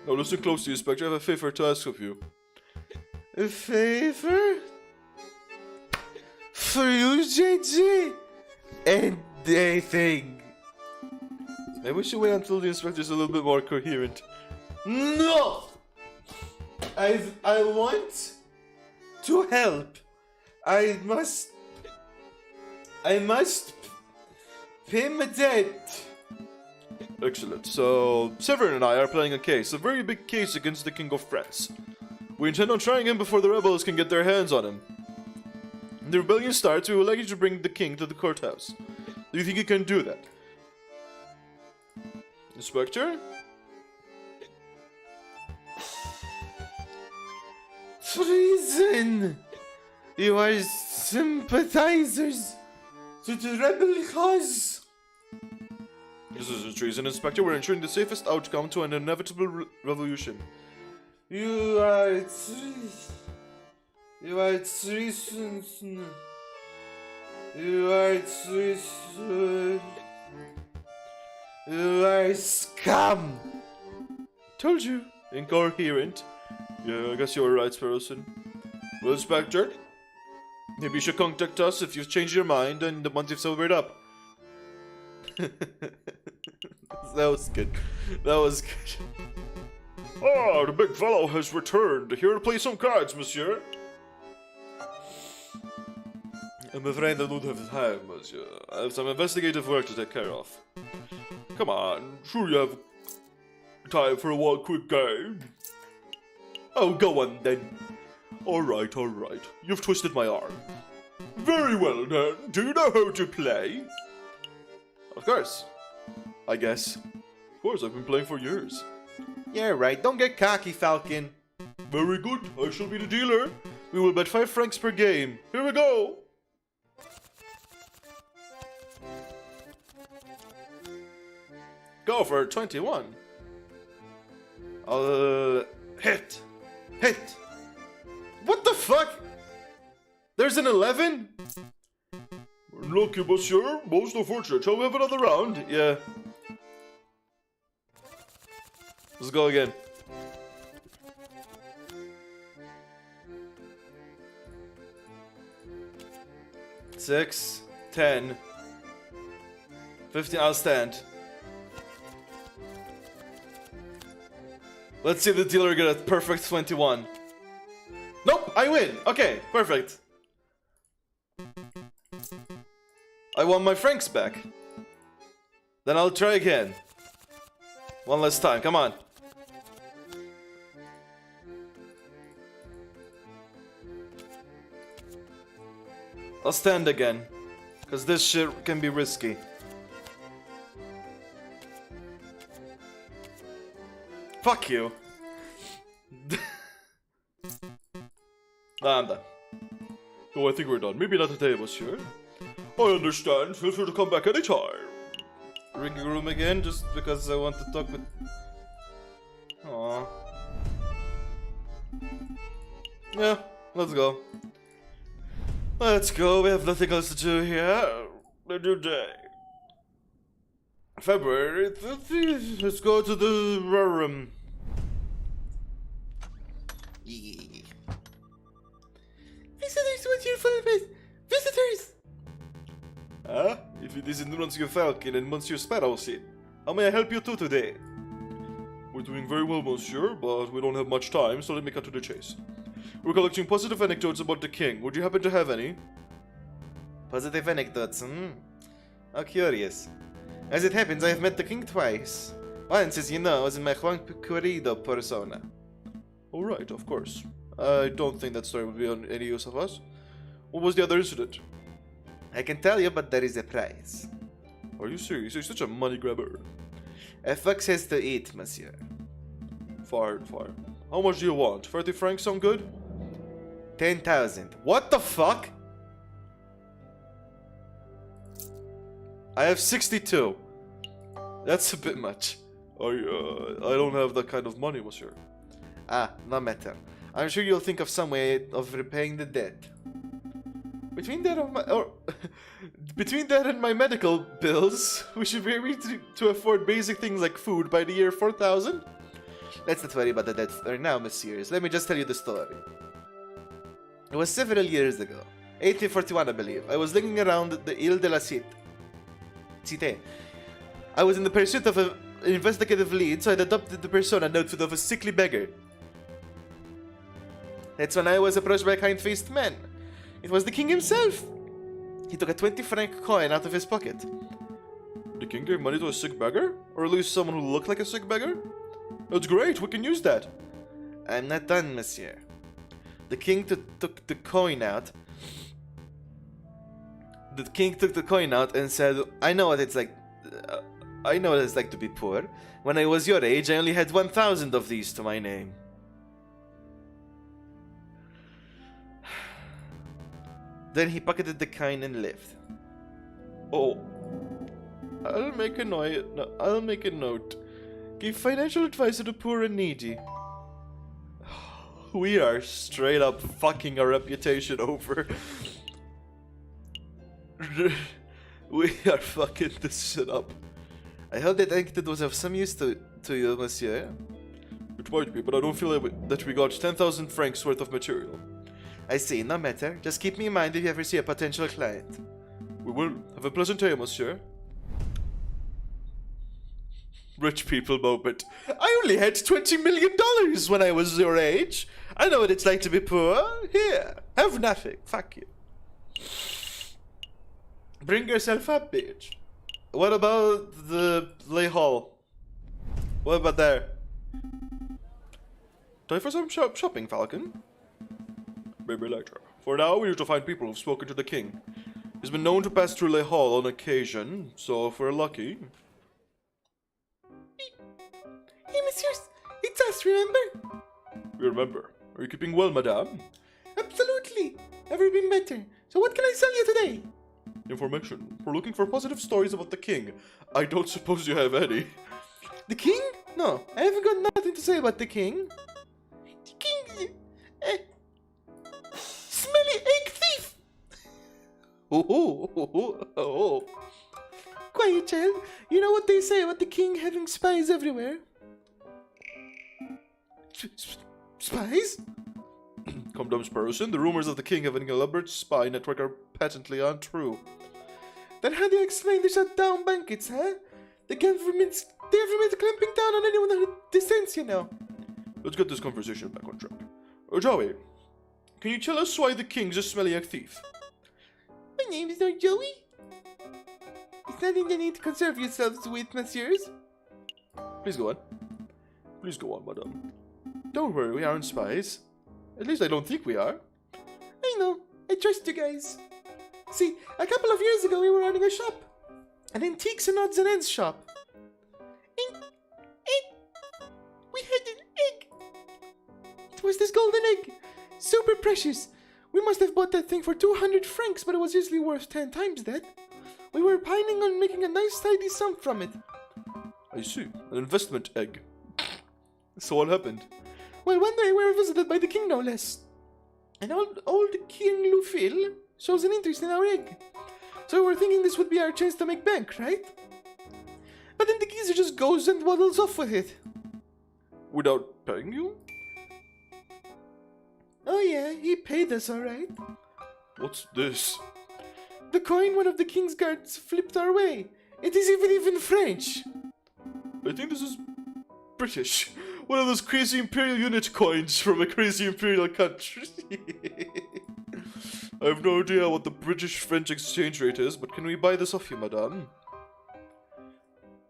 Now listen closely, Inspector. I have a favor to ask of you. A favor? For you, JJ? Anything. Maybe we should wait until the Inspector's a little bit more coherent. No! I want to help. I must pay my debt. Excellent. So, Severin and I are playing a case, a very big case against the King of France. We intend on trying him before the rebels can get their hands on him. When the rebellion starts, we would like you to bring the king to the courthouse. Do you think you can do that? Inspector? Treason! You are sympathizers to the rebel cause. This isn't treason, Inspector. We're ensuring the safest outcome to an inevitable revolution. You are treason. You are treason. You are treason. You are scum. Told you. Incoherent. Yeah, I guess you're a right person. Well, Inspector, maybe you should contact us if you've changed your mind and once you've sobered up. That was good. That was good. Ah, the big fellow has returned. Here to play some cards, monsieur. I'm afraid I don't have time, monsieur. I have some investigative work to take care of. Come on, sure you have time for one quick game? Oh, go on then. Alright, alright. You've twisted my arm. Very well then. Do you know how to play? Of course. I guess. Of course, I've been playing for years. Yeah, right. Don't get cocky, Falcon. Very good. I shall be the dealer. We will bet 5 francs per game. Here we go. Go for 21. I'll hit. Hit. What the fuck? There's an 11? Lucky, monsieur. Most unfortunate. Shall we have another round? Yeah. Let's go again. Six, 10, 15. I'll stand. Let's see the dealer get a perfect 21. Nope, I win. Okay, perfect. I want my francs back. Then I'll try again. One last time, come on. I'll stand again. Because this shit can be risky. Fuck you. I'm done. Oh, I think we're done. Maybe not today, monsieur. I understand. Feel free to come back anytime. Ring your room again, just because I want to talk with... Aww. Yeah, let's go. Let's go, we have nothing else to do here. A new day. February 30th. Let's go to the room. Visitors, what's your phone? Visitors! Ah, if it isn't Monsieur Falcon and Monsieur Sparrowseed, how may I help you two today? We're doing very well, monsieur, but we don't have much time, so let me cut to the chase. We're collecting positive anecdotes about the king. Would you happen to have any? Positive anecdotes, How curious. As it happens, I have met the king twice. Once, as you know, was in my Juan Querido persona. Alright, of course. I don't think that story would be on any use of us. What was the other incident? I can tell you, but there is a price. Are you serious? You're such a money grabber. A fox has to eat, monsieur. Fine, fine. How much do you want? 30 francs sound good? 10,000. What the fuck? I have 62. That's a bit much. I don't have that kind of money, monsieur. Ah, no matter. I'm sure you'll think of some way of repaying the debt. Between that and my medical bills, we should be able to afford basic things like food by the year 4000. Let's not worry about the debt for now, messieurs. Let me just tell you the story. It was several years ago, 1841 I believe. I was looking around the Ile de la Cité. I was in the pursuit of an investigative lead, so I adopted the persona and outfit of a sickly beggar. That's when I was approached by a kind-faced man. It was the king himself. He took a 20-franc coin out of his pocket. The king gave money to a sick beggar? Or at least someone who looked like a sick beggar? That's great, we can use that. I'm not done, monsieur. The king took the coin out. The king took the coin out and said, I know what it's like to be poor. When I was your age, I only had 1,000 of these to my name. Then he pocketed the coin and left. Oh. I'll make a note. Give financial advice to the poor and needy. We are straight up fucking our reputation over. We are fucking this shit up. I hope that anecdote was of some use to you, monsieur. It might be, but I don't feel that we got 10,000 francs worth of material. I see, no matter. Just keep me in mind if you ever see a potential client. We will. Have a pleasant day, monsieur. Rich people moment. I only had $20 million when I was your age. I know what it's like to be poor. Here, have nothing. Fuck you. Bring yourself up, bitch. What about the Lay Hall? What about there? Time for some shopping, Falcon? Maybe later. For now, we need to find people who've spoken to the king. He's been known to pass through Lay Hall on occasion, so if we're lucky... Hey, messieurs, it's us, remember? We remember. Are you keeping well, madame? Absolutely. Never been better. So what can I sell you today? Information. We're looking for positive stories about the king. I don't suppose you have any. The king? No, I haven't got nothing to say about the king. The king... smelly egg thief! Oh. Quiet, child. You know what they say about the king having spies everywhere? Spies? Come down, Sparrowson. The rumors of the king having an elaborate spy network are patently untrue. Then how do you explain the shut-down banquets, huh? The government's clamping down on anyone who dissents, you know. Let's get this conversation back on track. Joey, can you tell us why the king's a smelly egg thief? My name is not Joey. It's nothing you need to concern yourselves with, messieurs. Please go on. Please go on, madame. Don't worry, we aren't spies. At least I don't think we are. I know. I trust you guys. See, a couple of years ago we were running a shop. An antiques and odds and ends shop. And we had an egg. It was this golden egg. Super precious. We must have bought that thing for 200 francs, but it was usually worth 10 times that. We were planning on making a nice tidy sum from it. I see. An investment egg. So what happened? Well, one day we were visited by the king, no less. And old King Lufil shows an interest in our egg. So we were thinking this would be our chance to make bank, right? But then the geezer just goes and waddles off with it. Without paying you? Oh yeah, he paid us, alright. What's this? The coin one of the king's guards flipped our way. It is even French. I think this is British. One of those crazy imperial unit coins from a crazy imperial country. I have no idea what the British-French exchange rate is, but can we buy this off you, madame?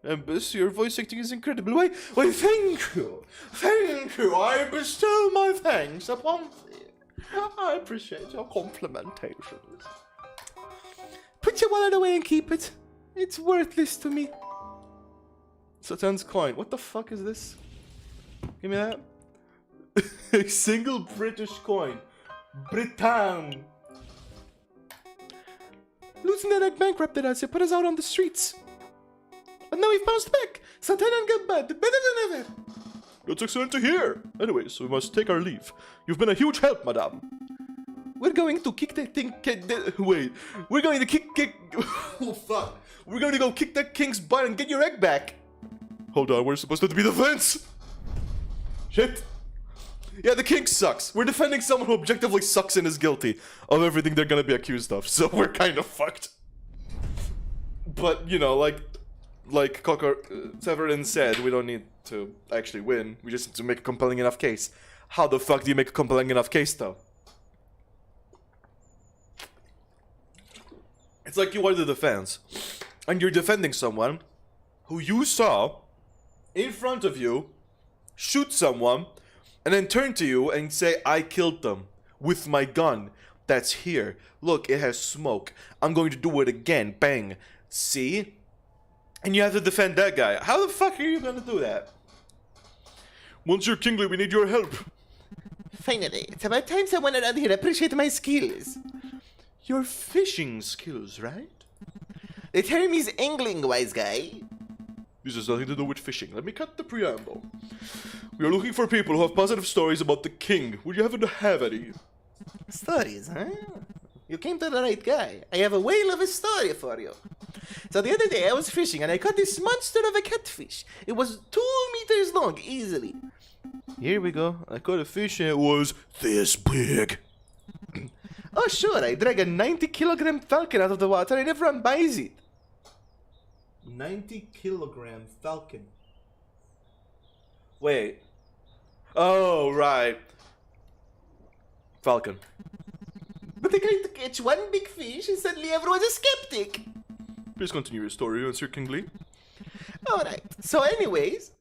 Embus, your voice acting is incredible. Why, thank you. Thank you. I bestow my thanks upon thee. I appreciate your complimentations. Put your wallet away and keep it. It's worthless to me. Satan's coin. What the fuck is this? Give me that. A single British coin. Britain. Losing that egg bankrupted us. It put us out on the streets. But now we've bounced back. Satan and get bad. Better than ever. That's excellent to hear. Anyways, we must take our leave. You've been a huge help, madame. We're going to kick that thing... Wait. We're going to kick... Oh, fuck. We're going to go kick that king's butt and get your egg back. Hold on, we're supposed to be the fence. Shit. Yeah, the king sucks. We're defending someone who objectively sucks and is guilty of everything they're gonna be accused of, so we're kind of fucked. But, you know, like Cocker Severin said, we don't need to actually win. We just need to make a compelling enough case. How the fuck do you make a compelling enough case, though? It's like you are the defense, and you're defending someone who you saw in front of you shoot someone, and then turn to you and say, I killed them with my gun that's here. Look, it has smoke. I'm going to do it again. Bang. See? And you have to defend that guy. How the fuck are you going to do that? Monsieur Kingsley, we need your help. Finally, it's about time someone around here appreciate my skills. Your fishing skills, right? The term is angling, wise guy. This has nothing to do with fishing. Let me cut the preamble. We are looking for people who have positive stories about the king. Would you happen to have any? Stories, huh? You came to the right guy. I have a whale of a story for you. So the other day I was fishing and I caught this monster of a catfish. It was 2 meters long, easily. Here we go. I caught a fish and it was this big. Oh sure, I drag a 90-kilogram falcon out of the water and everyone buys it. 90-kilogram falcon. Wait. Oh, right. Falcon. But they tried to catch one big fish and suddenly everyone's a skeptic. Please continue your story, Monsieur Kingsley. Alright, so anyways,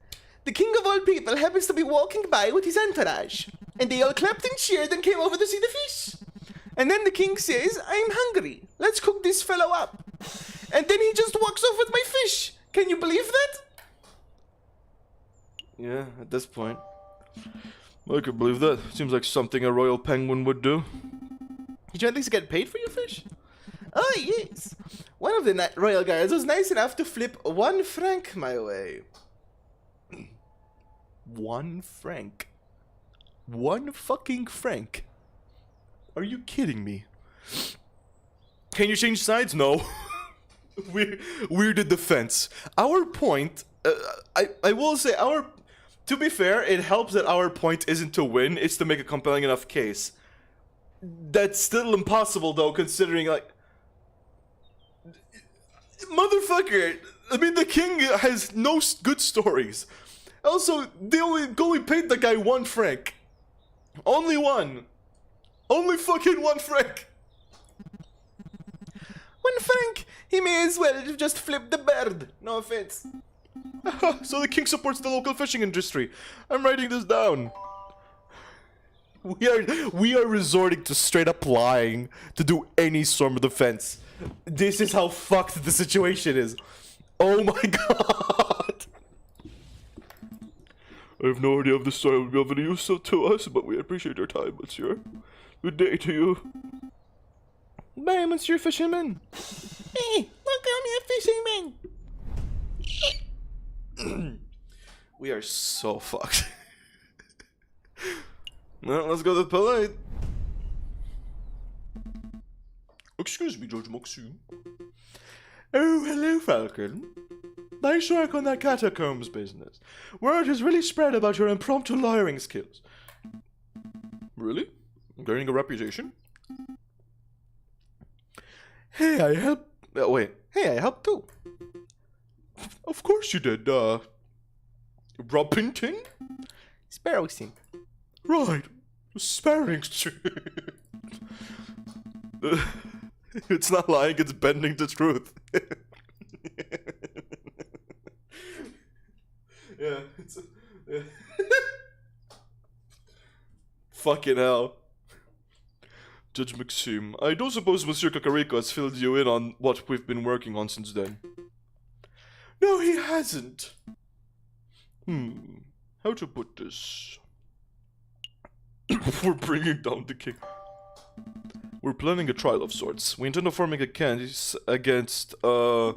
the king of all people happens to be walking by with his entourage. And they all clapped and cheered and came over to see the fish. And then the king says, I'm hungry. Let's cook this fellow up. And then he just walks off with my fish. Can you believe that? Yeah, at this point. I could believe that. Seems like something a royal penguin would do. Did you at least get paid for your fish? Oh, yes. One of the royal guards was nice enough to flip 1 franc my way. 1 franc? 1 fucking franc? Are you kidding me? Can you change sides? No. We're the defense. Our point, I will say to be fair, it helps that our point isn't to win, it's to make a compelling enough case. That's still impossible though, considering like... Motherfucker! I mean, the king has no good stories. Also, they only paid the guy 1 franc. Only 1. Only fucking 1 franc. 1 franc? He may as well have just flipped the bird. No offense. So the king supports the local fishing industry. I'm writing this down. We are resorting to straight up lying to do any sort of defense. This is how fucked the situation is. Oh my god. I have no idea if this story will be of any use to us, but we appreciate your time, monsieur. Good day to you. Bye, Monsieur Fisherman. Hey, don't call me a fisherman. We are so fucked. Well, let's go to polite. Excuse me, Judge Maxime. Oh, hello, Falcon. Nice work on that catacombs business. Word has really spread about your impromptu lawyering skills. Really? I'm gaining a reputation? Hey, I helped... wait. Hey, I helped too. Of course you did, Roppington? Sparrowsing. Right. Sparring. It's not lying, it's bending the truth. Yeah, it's... yeah. Fucking hell. Judge Maxime, I don't suppose Monsieur Kakariko has filled you in on what we've been working on since then. No, he hasn't. How to put this? We're bringing down the king. We're planning a trial of sorts. We intend on forming a case against, the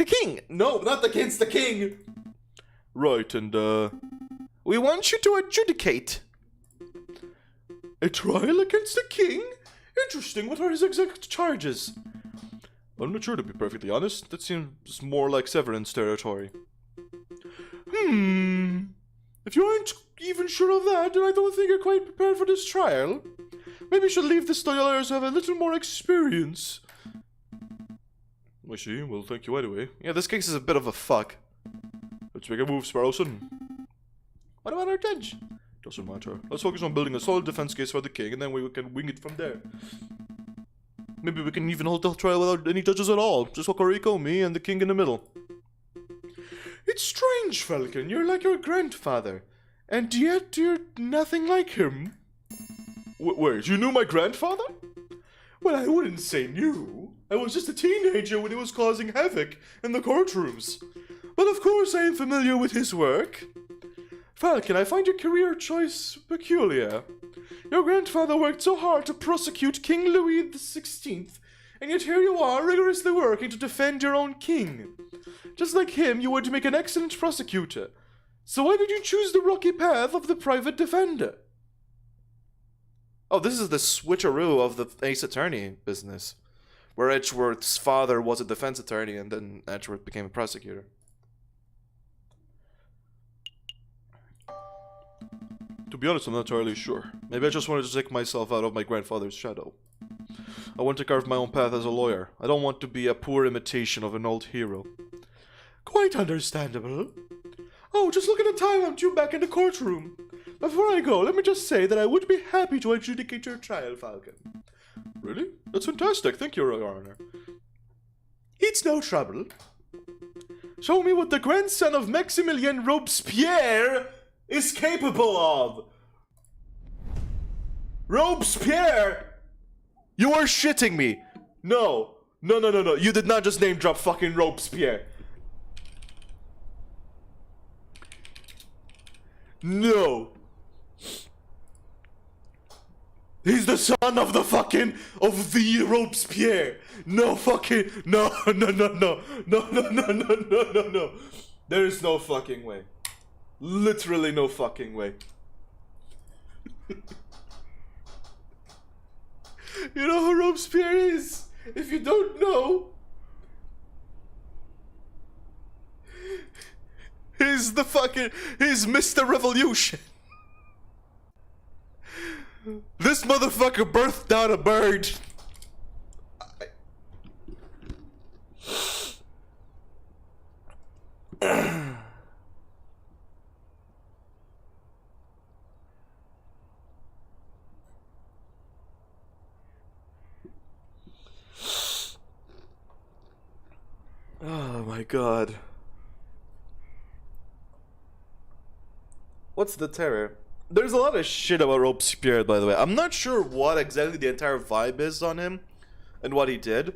king! No, not against the king! Right, and, we want you to adjudicate. A trial against the king? Interesting, what are his exact charges? I'm not sure, to be perfectly honest. That seems more like Severance territory. If you aren't even sure of that, then I don't think you're quite prepared for this trial. Maybe you should leave this to lawyers who have a little more experience. I see. Well, thank you anyway. Yeah, this case is a bit of a fuck. Let's make a move, Sparrowson. What about our judge? Doesn't matter. Let's focus on building a solid defense case for the king, and then we can wing it from there. Maybe we can even hold the trial without any judges at all. Just Hokuriku, me, and the king in the middle. It's strange, Falcon. You're like your grandfather. And yet you're nothing like him. Wait, you knew my grandfather? Well, I wouldn't say new. I was just a teenager when he was causing havoc in the courtrooms. But of course I am familiar with his work. Falcon, I find your career choice peculiar. Your grandfather worked so hard to prosecute King Louis XVI, and yet here you are rigorously working to defend your own king. Just like him, you would make an excellent prosecutor. So why did you choose the rocky path of the private defender? Oh, this is the switcheroo of the Ace Attorney business, where Edgeworth's father was a defense attorney and then Edgeworth became a prosecutor. To be honest, I'm not entirely sure. Maybe I just wanted to take myself out of my grandfather's shadow. I want to carve my own path as a lawyer. I don't want to be a poor imitation of an old hero. Quite understandable. Oh, just look at the time I'm due back in the courtroom. Before I go, let me just say that I would be happy to adjudicate your trial, Falcon. Really? That's fantastic. Thank you, Your Honor. It's no trouble. Show me what the grandson of Maximilien Robespierre is capable of. Robespierre! You are shitting me! No. No. You did not just name drop fucking Robespierre. No. He's the son of the Robespierre. No fucking, no. There is no fucking way. Literally no fucking way. You know who Robespierre is? If you don't know, he's Mr. Revolution. This motherfucker birthed out a bird. Oh my god. What's the terror? There's a lot of shit about Robespierre, by the way. I'm not sure what exactly the entire vibe is on him and what he did.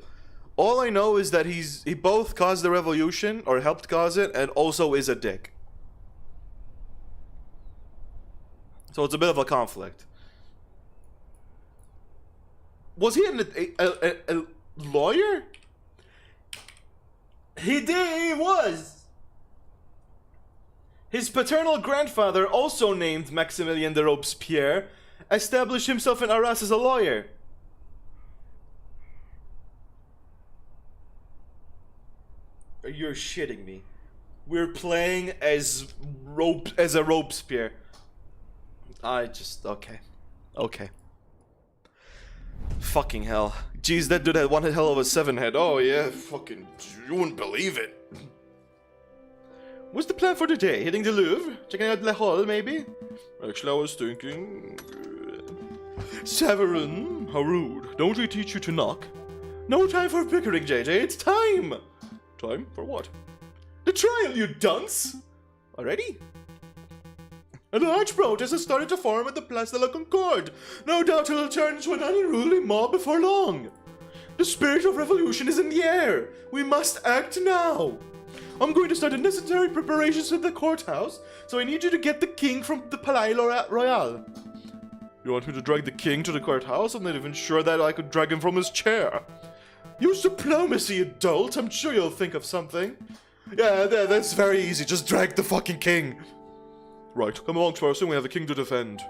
All I know is that he both caused the revolution, or helped cause it, and also is a dick. So it's a bit of a conflict. Was he a lawyer? He was! His paternal grandfather, also named Maximilien de Robespierre, established himself in Arras as a lawyer. You're shitting me. We're playing as a Robespierre. Okay. Fucking hell. Jeez, that dude had one hell of a 7-head. Oh yeah, fucking, you wouldn't believe it. What's the plan for today? Hitting the Louvre? Checking out Le Hall, maybe? Actually, I was thinking... Severin, how rude. Don't we teach you to knock? No time for bickering, JJ. It's time! Time? For what? The trial, you dunce! Already? A large protest has started to form at the Place de la Concorde. No doubt it'll turn into an unruly mob before long. The spirit of revolution is in the air. We must act now. I'm going to start the necessary preparations at the courthouse, so I need you to get the king from the Palais Royal. You want me to drag the king to the courthouse? I'm not even sure that I could drag him from his chair. Use diplomacy, adult. I'm sure you'll think of something. Yeah, that's very easy. Just drag the fucking king. Right, come along, Twarson. We have a king to defend.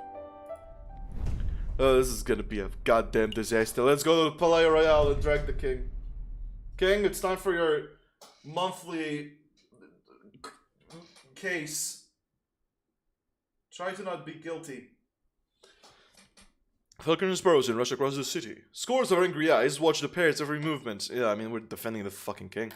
Oh, this is gonna be a goddamn disaster. Let's go to the Palais Royal and drag the king. King, it's time for your monthly case. Try to not be guilty. Falcon and Sparrowson rush across the city. Scores of angry eyes watch the pair's every movement. Yeah, I mean, we're defending the fucking king.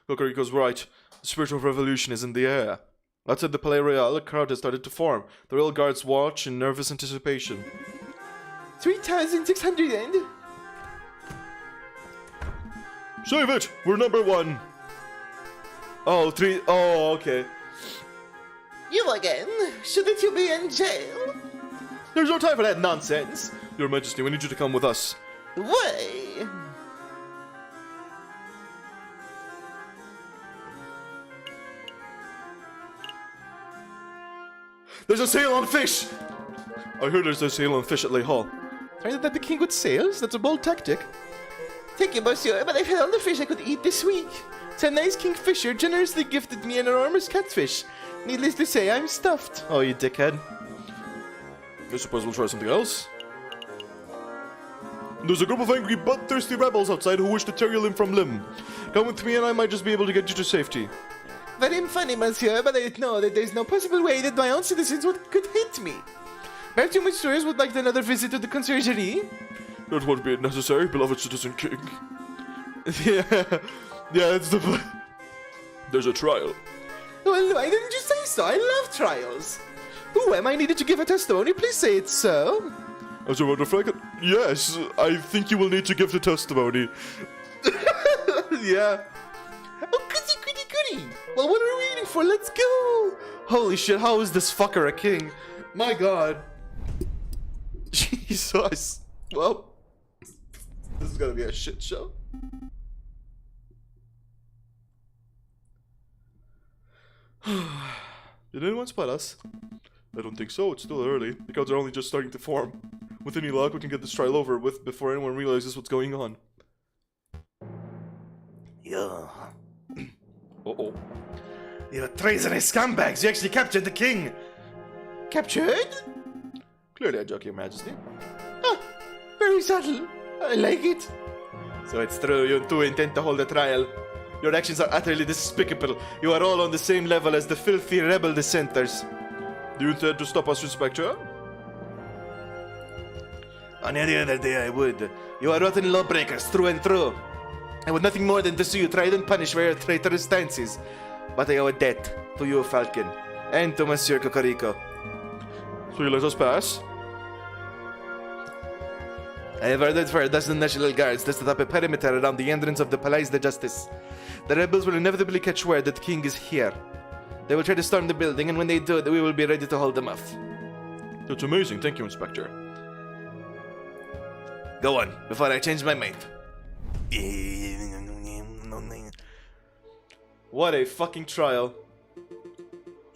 Kokoriko's right. The spirit of revolution is in the air. Outside the Palais Royal, a crowd has started to form. The royal guards watch in nervous anticipation. 3,600 and... Save it! We're number 1. Oh, 3. Oh, okay. You again? Shouldn't you be in jail? There's no time for that nonsense. Your Majesty, we need you to come with us. Why? There's a sale on fish! I heard there's a sale on fish at Lay Hall. Find that the king would sails? That's a bold tactic. Thank you, monsieur, but I've had all the fish I could eat this week. Some nice kingfisher generously gifted me an enormous catfish. Needless to say, I'm stuffed. Oh, you dickhead. I suppose we'll try something else. There's a group of angry, bloodthirsty rebels outside who wish to tear you limb from limb. Come with me and I might just be able to get you to safety. Very funny, monsieur, but I know that there's no possible way that my own citizens could hit me. Perhaps you messieurs would like another visit to the conciergerie? That won't be necessary, beloved citizen king. Yeah, it's the... There's a trial. Well, why didn't you say so? I love trials. Who am I needed to give a testimony? Please say it's so. As a matter of fact, yes, I think you will need to give the testimony. Yeah. Oh, goody. Well, what are we waiting for? Let's go. Holy shit, how is this fucker a king? My god. Jesus. Well, this is gonna be a shit show. Did anyone spot us? I don't think so, it's still early. The clouds are only just starting to form. With any luck, we can get this trial over with before anyone realizes what's going on. Yeah. Uh-oh. You treasonous scumbags, you actually captured the king. Captured? Clearly I joke, Your Majesty. Ah, very subtle. I like it. So it's true, you two intend to hold a trial. Your actions are utterly despicable. You are all on the same level as the filthy rebel dissenters. Do you intend to stop us, Inspector? On any other day I would. You are rotten lawbreakers, through and through. I would nothing more than to see you tried and punished for your traitorous stances. But I owe a debt to you, Falcon, and to Monsieur Cocorico. So you let us pass? I have ordered for a dozen National Guards to set up a perimeter around the entrance of the Palais de Justice. The rebels will inevitably catch word that the king is here. They will try to storm the building, and when they do, we will be ready to hold them off. That's amazing, thank you, Inspector. Go on, before I change my mind. What a fucking trial.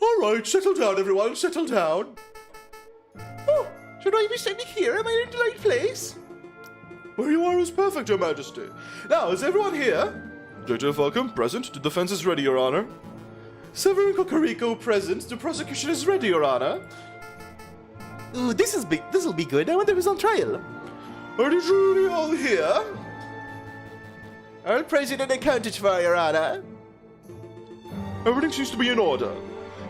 Alright, settle down, everyone, settle down. Oh, should I be standing here? Am I in the right place? Where you are is perfect, Your Majesty. Now, is everyone here? JJ Falcon, present. The defense is ready, Your Honor. Severin Cocorico, present. The prosecution is ready, Your Honor. Ooh, this'll be good. I wonder who's on trial. Are the jury all here? All President accounted for, Your Honor. Everything seems to be in order.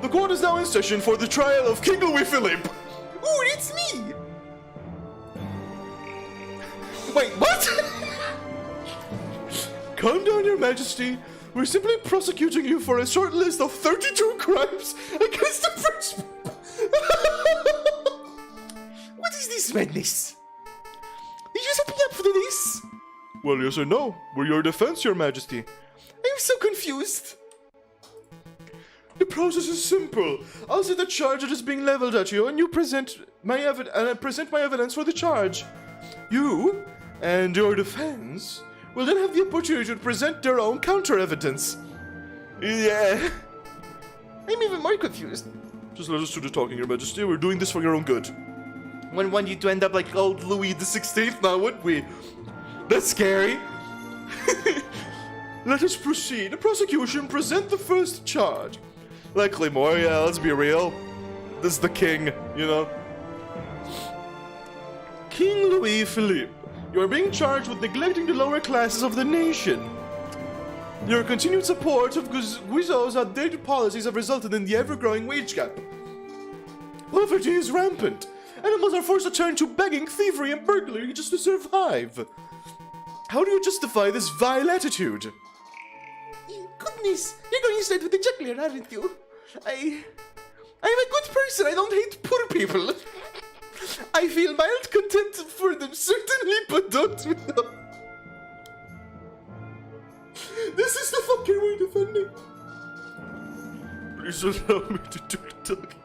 The court is now in session for the trial of King Louis Philippe. Ooh, it's me! Wait, what? Calm down, Your Majesty. We're simply prosecuting you for a short list of 32 crimes against the French people. What is this madness? Did you set me up for this? Well, yes or no. We're your defense, Your Majesty. I'm so confused. The process is simple. I'll say the charge that is being leveled at you, and you present my evidence for the charge. You and your defense will then have the opportunity to present their own counter-evidence. Yeah. I'm even more confused. Just let us do the talking, Your Majesty. We're doing this for your own good. Wouldn't want you to end up like old Louis XVI now, would we? That's scary. Let us proceed. The prosecution present the first charge. Likely more, yeah, let's be real. This is the king, you know. King Louis Philippe, you are being charged with neglecting the lower classes of the nation. Your continued support of Guizot's outdated policies have resulted in the ever-growing wage gap. Poverty is rampant. Animals are forced to turn to begging, thievery, and burglary just to survive. How do you justify this vile attitude? Goodness, you're going to start with the juggler, aren't you? I'm a good person. I don't hate poor people. I feel mild contempt for them, certainly, but don't. offending. Please allow me to do the talking.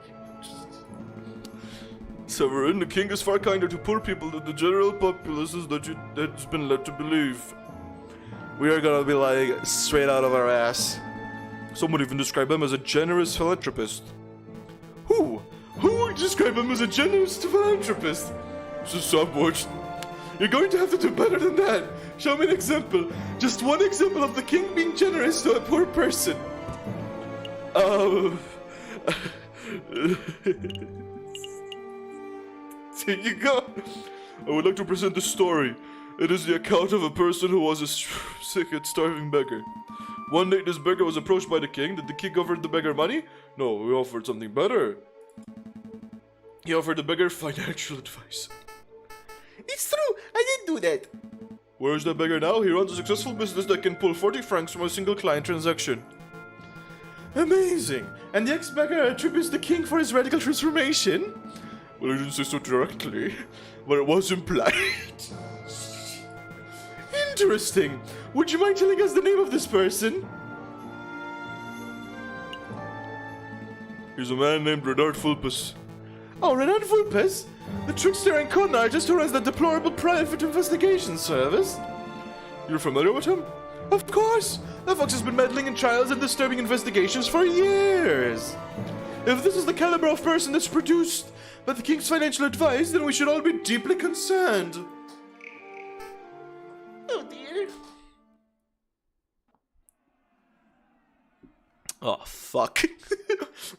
Severin, the king is far kinder to poor people than the general populace that's been led to believe. We are gonna be like straight out of our ass. Some would even describe him as a generous philanthropist. Who? Who would describe him as a generous philanthropist? This is stopwatch. You're going to have to do better than that. Show me an example. Just one example of the king being generous to a poor person. Here you go. I would like to present this story. It is the account of a person who was a sick and starving beggar. One day this beggar was approached by the king. Did the king offer the beggar money? No, he offered something better. He offered the beggar financial advice. It's true, I did do that. Where is that beggar now? He runs a successful business that can pull 40 francs from a single client transaction. Amazing! And the ex-beggar attributes the king for his radical transformation? Well, I didn't say so directly, but it was implied. Interesting! Would you mind telling us the name of this person? He's a man named Renard Fulpus. Oh, Renard Fulpus? The trickster and con artist who runs the deplorable private investigation service? You're familiar with him? Of course! The fox has been meddling in trials and disturbing investigations for years! If this is the caliber of person that's produced by the king's financial advice, then we should all be deeply concerned. Oh dear. Oh, fuck.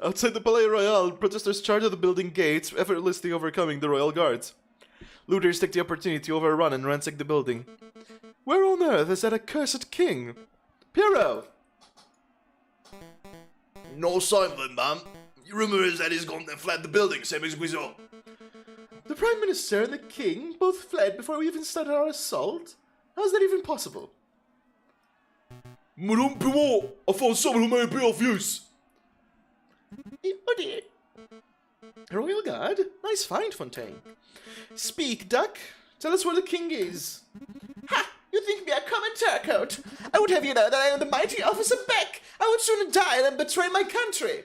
Outside the Palais Royal, protesters charge at the building gates, effortlessly overcoming the royal guards. Looters take the opportunity to overrun and ransack the building. Where on earth is that accursed king? Pierrot! No sign of him, ma'am. Rumor is that he's gone and fled the building, same as Guizot. The Prime Minister and the King both fled before we even started our assault? How is that even possible? Madame Pimot, I found someone who may be of use. Oh dear. Royal Guard? Nice find, Fontaine. Speak, Duck. Tell us where the king is. Ha! You think me a common turncoat? I would have you know that I am the mighty Officer Beck. I would sooner die than betray my country.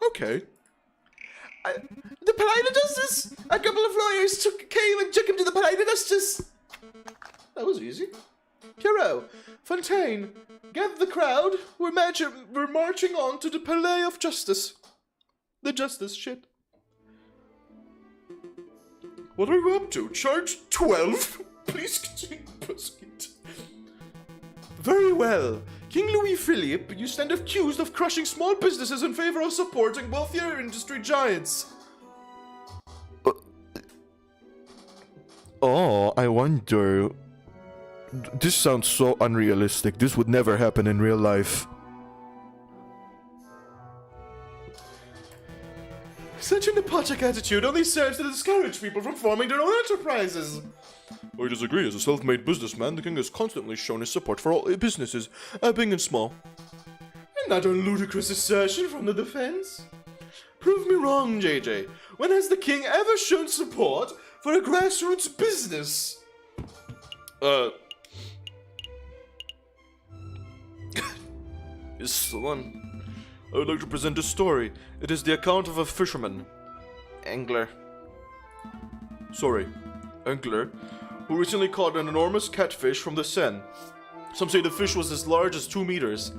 Okay. The Palais de Justice! A couple of lawyers came and took him to the Palais de Justice. That was easy. Pierrot, Fontaine, gather the crowd. We're marching on to the Palais of Justice. The Justice shit. What are you up to? Charge 12? Please continue, proceed. Very well. King Louis Philippe, you stand accused of crushing small businesses in favor of supporting wealthier industry giants. Oh, I wonder. This sounds so unrealistic. This would never happen in real life. Such an nepotic attitude only serves to discourage people from forming their own enterprises. I disagree. As a self-made businessman, the king has constantly shown his support for all businesses, big and small. Another ludicrous assertion from the defense. Prove me wrong, JJ. When has the king ever shown support for a grassroots business? Is the one. I would like to present a story. It is the account of a fisherman. Angler. Who recently caught an enormous catfish from the Seine. Some say the fish was as large as 2 meters.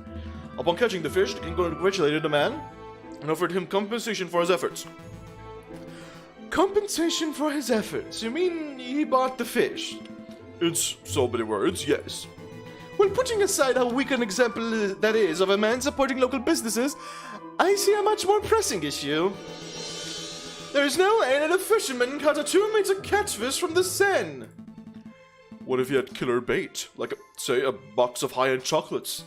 Upon catching the fish, the king congratulated the man and offered him compensation for his efforts. Compensation for his efforts? You mean he bought the fish? In so many words, yes. Well, putting aside how weak an example that is of a man supporting local businesses, I see a much more pressing issue. There is no way that a fisherman caught a 2-meter catfish from the Seine. What if he had killer bait, like, say, a box of high-end chocolates?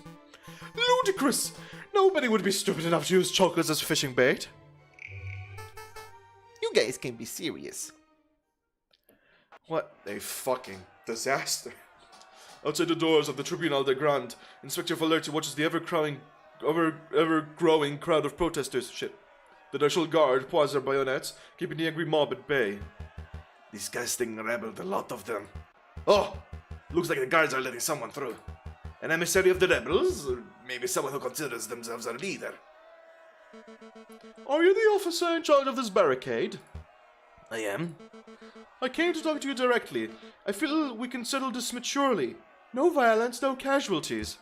Ludicrous! Nobody would be stupid enough to use chocolates as fishing bait. You guys can be serious. What a fucking disaster. Outside the doors of the Tribunal de Grande, Inspector Valerti watches the ever-growing crowd of protesters. Shit. The National Guard poise their bayonets, keeping the angry mob at bay. Disgusting rebel, the lot of them. Oh! Looks like the guards are letting someone through. An emissary of the rebels? maybe someone who considers themselves a leader. Are you the officer in charge of this barricade? I am. I came to talk to you directly. I feel we can settle this maturely. No violence, no casualties.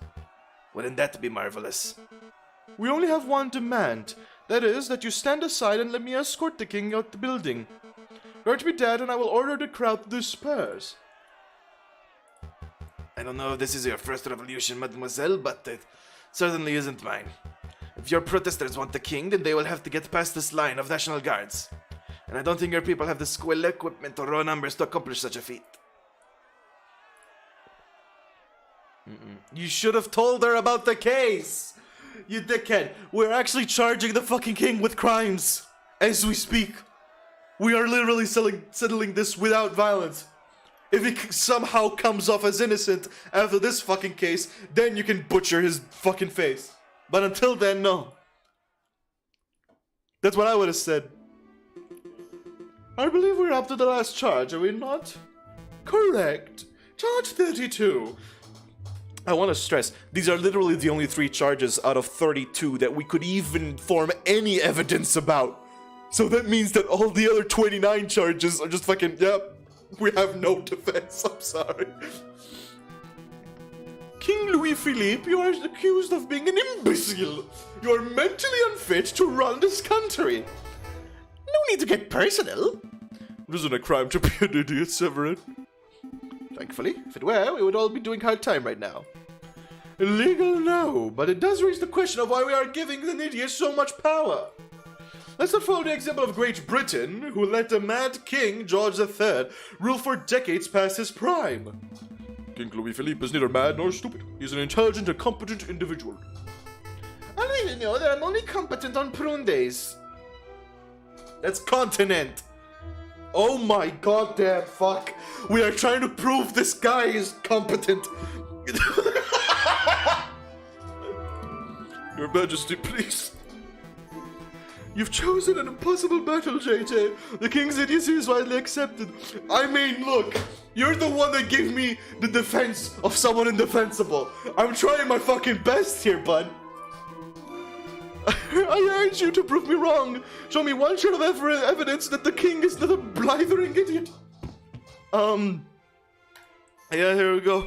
Wouldn't that be marvelous? We only have one demand. That is, that you stand aside and let me escort the king out the building. Guard me dead and I will order the crowd to disperse. I don't know if this is your first revolution, mademoiselle, but it certainly isn't mine. If your protesters want the king, then they will have to get past this line of National Guards. And I don't think your people have the skill, equipment, or raw numbers to accomplish such a feat. You should have told her about the case! You dickhead! We're actually charging the fucking king with crimes! As we speak! We are literally settling this without violence. If he somehow comes off as innocent after this fucking case, then you can butcher his fucking face. But until then, no. That's what I would have said. I believe we're up to the last charge, are we not? Correct. Charge 32. I want to stress, these are literally the only 3 charges out of 32 that we could even form any evidence about. So that means that all the other 29 charges are just fucking, yep, we have no defense, I'm sorry. King Louis Philippe, you are accused of being an imbecile. You are mentally unfit to run this country. No need to get personal. It isn't a crime to be an idiot, Severin. Thankfully, if it were, we would all be doing hard time right now. Illegal, no, but it does raise the question of why we are giving an idiot so much power. Let's not follow the example of Great Britain, who let the mad King George III rule for decades past his prime. King Louis Philippe is neither mad nor stupid. He's an intelligent and competent individual. I don't even know that I'm only competent on prune days. That's continent. Oh my goddamn fuck. We are trying to prove this guy is competent. Your Majesty, please. You've chosen an impossible battle, JJ. The king's idiocy is widely accepted. I mean, look, you're the one that gave me the defense of someone indefensible. I'm trying my fucking best here, bud. I urge you to prove me wrong. Show me one shred of evidence that the king is not a blithering idiot. Yeah, here we go.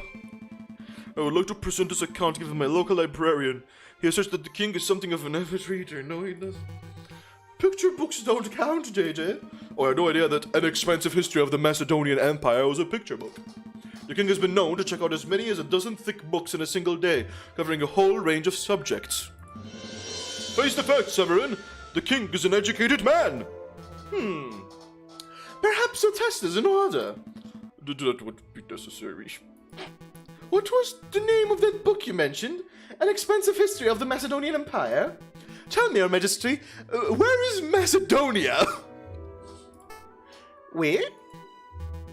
I would like to present this account given my local librarian. He asserts that the king is something of an avid reader. No, he doesn't. Picture books don't count, JJ. Oh, I had no idea that An Expansive History of the Macedonian Empire was a picture book. The king has been known to check out as many as a dozen thick books in a single day, covering a whole range of subjects. Face the facts, Severin. The king is an educated man. Perhaps a test is in order. That would be necessary. What was the name of that book you mentioned? An Expansive History of the Macedonian Empire? Tell me, Your Majesty, where is Macedonia? Where?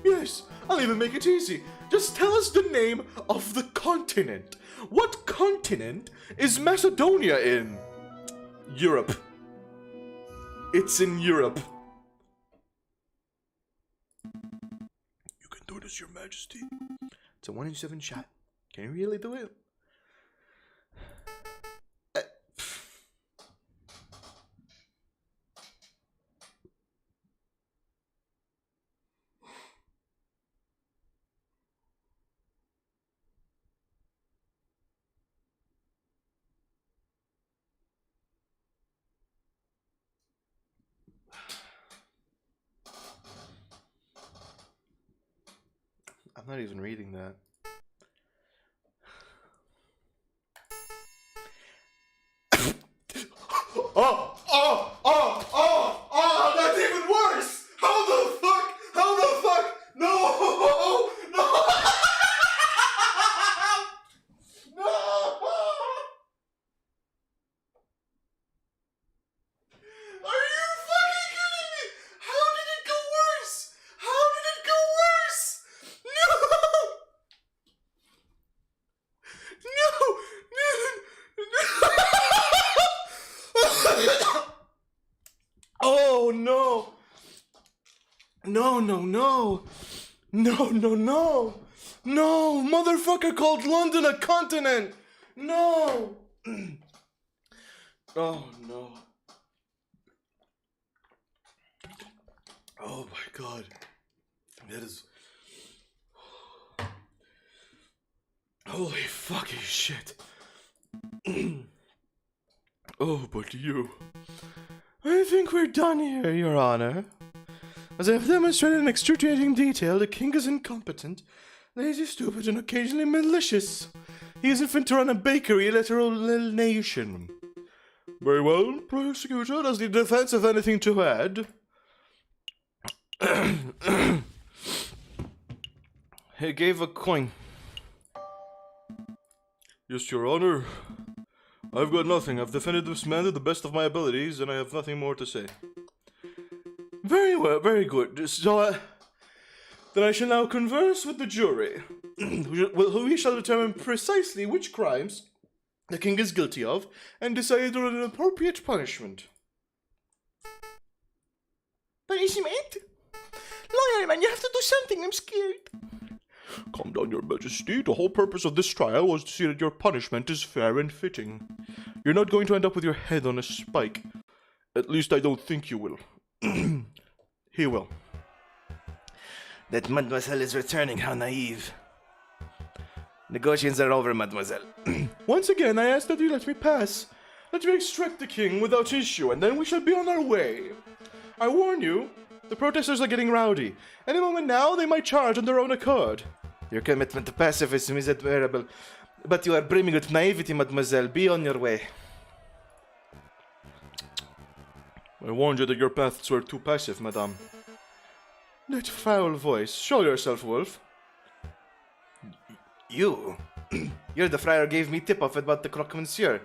Yes, I'll even make it easy. Just tell us the name of the continent. What continent is Macedonia in? Europe. It's in Europe. You can do this, Your Majesty. It's a 1 in 7 shot. Can you really do it? I'm not even reading that. Oh, that's even worse! How the fuck? No! No! No! Are you fucking kidding me? How did it go worse? No! Oh no! No! Motherfucker called London a continent! No! Oh no. Oh my god. That is. Holy fucking shit. Oh, but you. I think we're done here, Your Honor. As I have demonstrated in excruciating detail, the king is incompetent, lazy, stupid, and occasionally malicious. He isn't fit to run a bakery, let alone nation. Very well, prosecutor. Does the defense have anything to add? He gave a coin. Yes, Your Honor. I've got nothing. I've defended this man to the best of my abilities, and I have nothing more to say. Very well, very good. So, then I shall now converse with the jury, who we shall determine precisely which crimes the king is guilty of, and decide on an appropriate punishment. Punishment? Lawyer man, you have to do something, I'm scared. Calm down, Your Majesty. The whole purpose of this trial was to see that your punishment is fair and fitting. You're not going to end up with your head on a spike. At least I don't think you will. He will. That mademoiselle is returning, how naive. Negotiations are over, mademoiselle. Once again, I ask that you let me pass. Let me extract the king without issue, and then we shall be on our way. I warn you, the protesters are getting rowdy. Any moment now, they might charge on their own accord. Your commitment to pacifism is admirable, but you are brimming with naivety, mademoiselle. Be on your way. I warned you that your paths were too passive, madame. That foul voice. Show yourself, Wolf. You? You're the friar who gave me tip-off about the croque monsieur.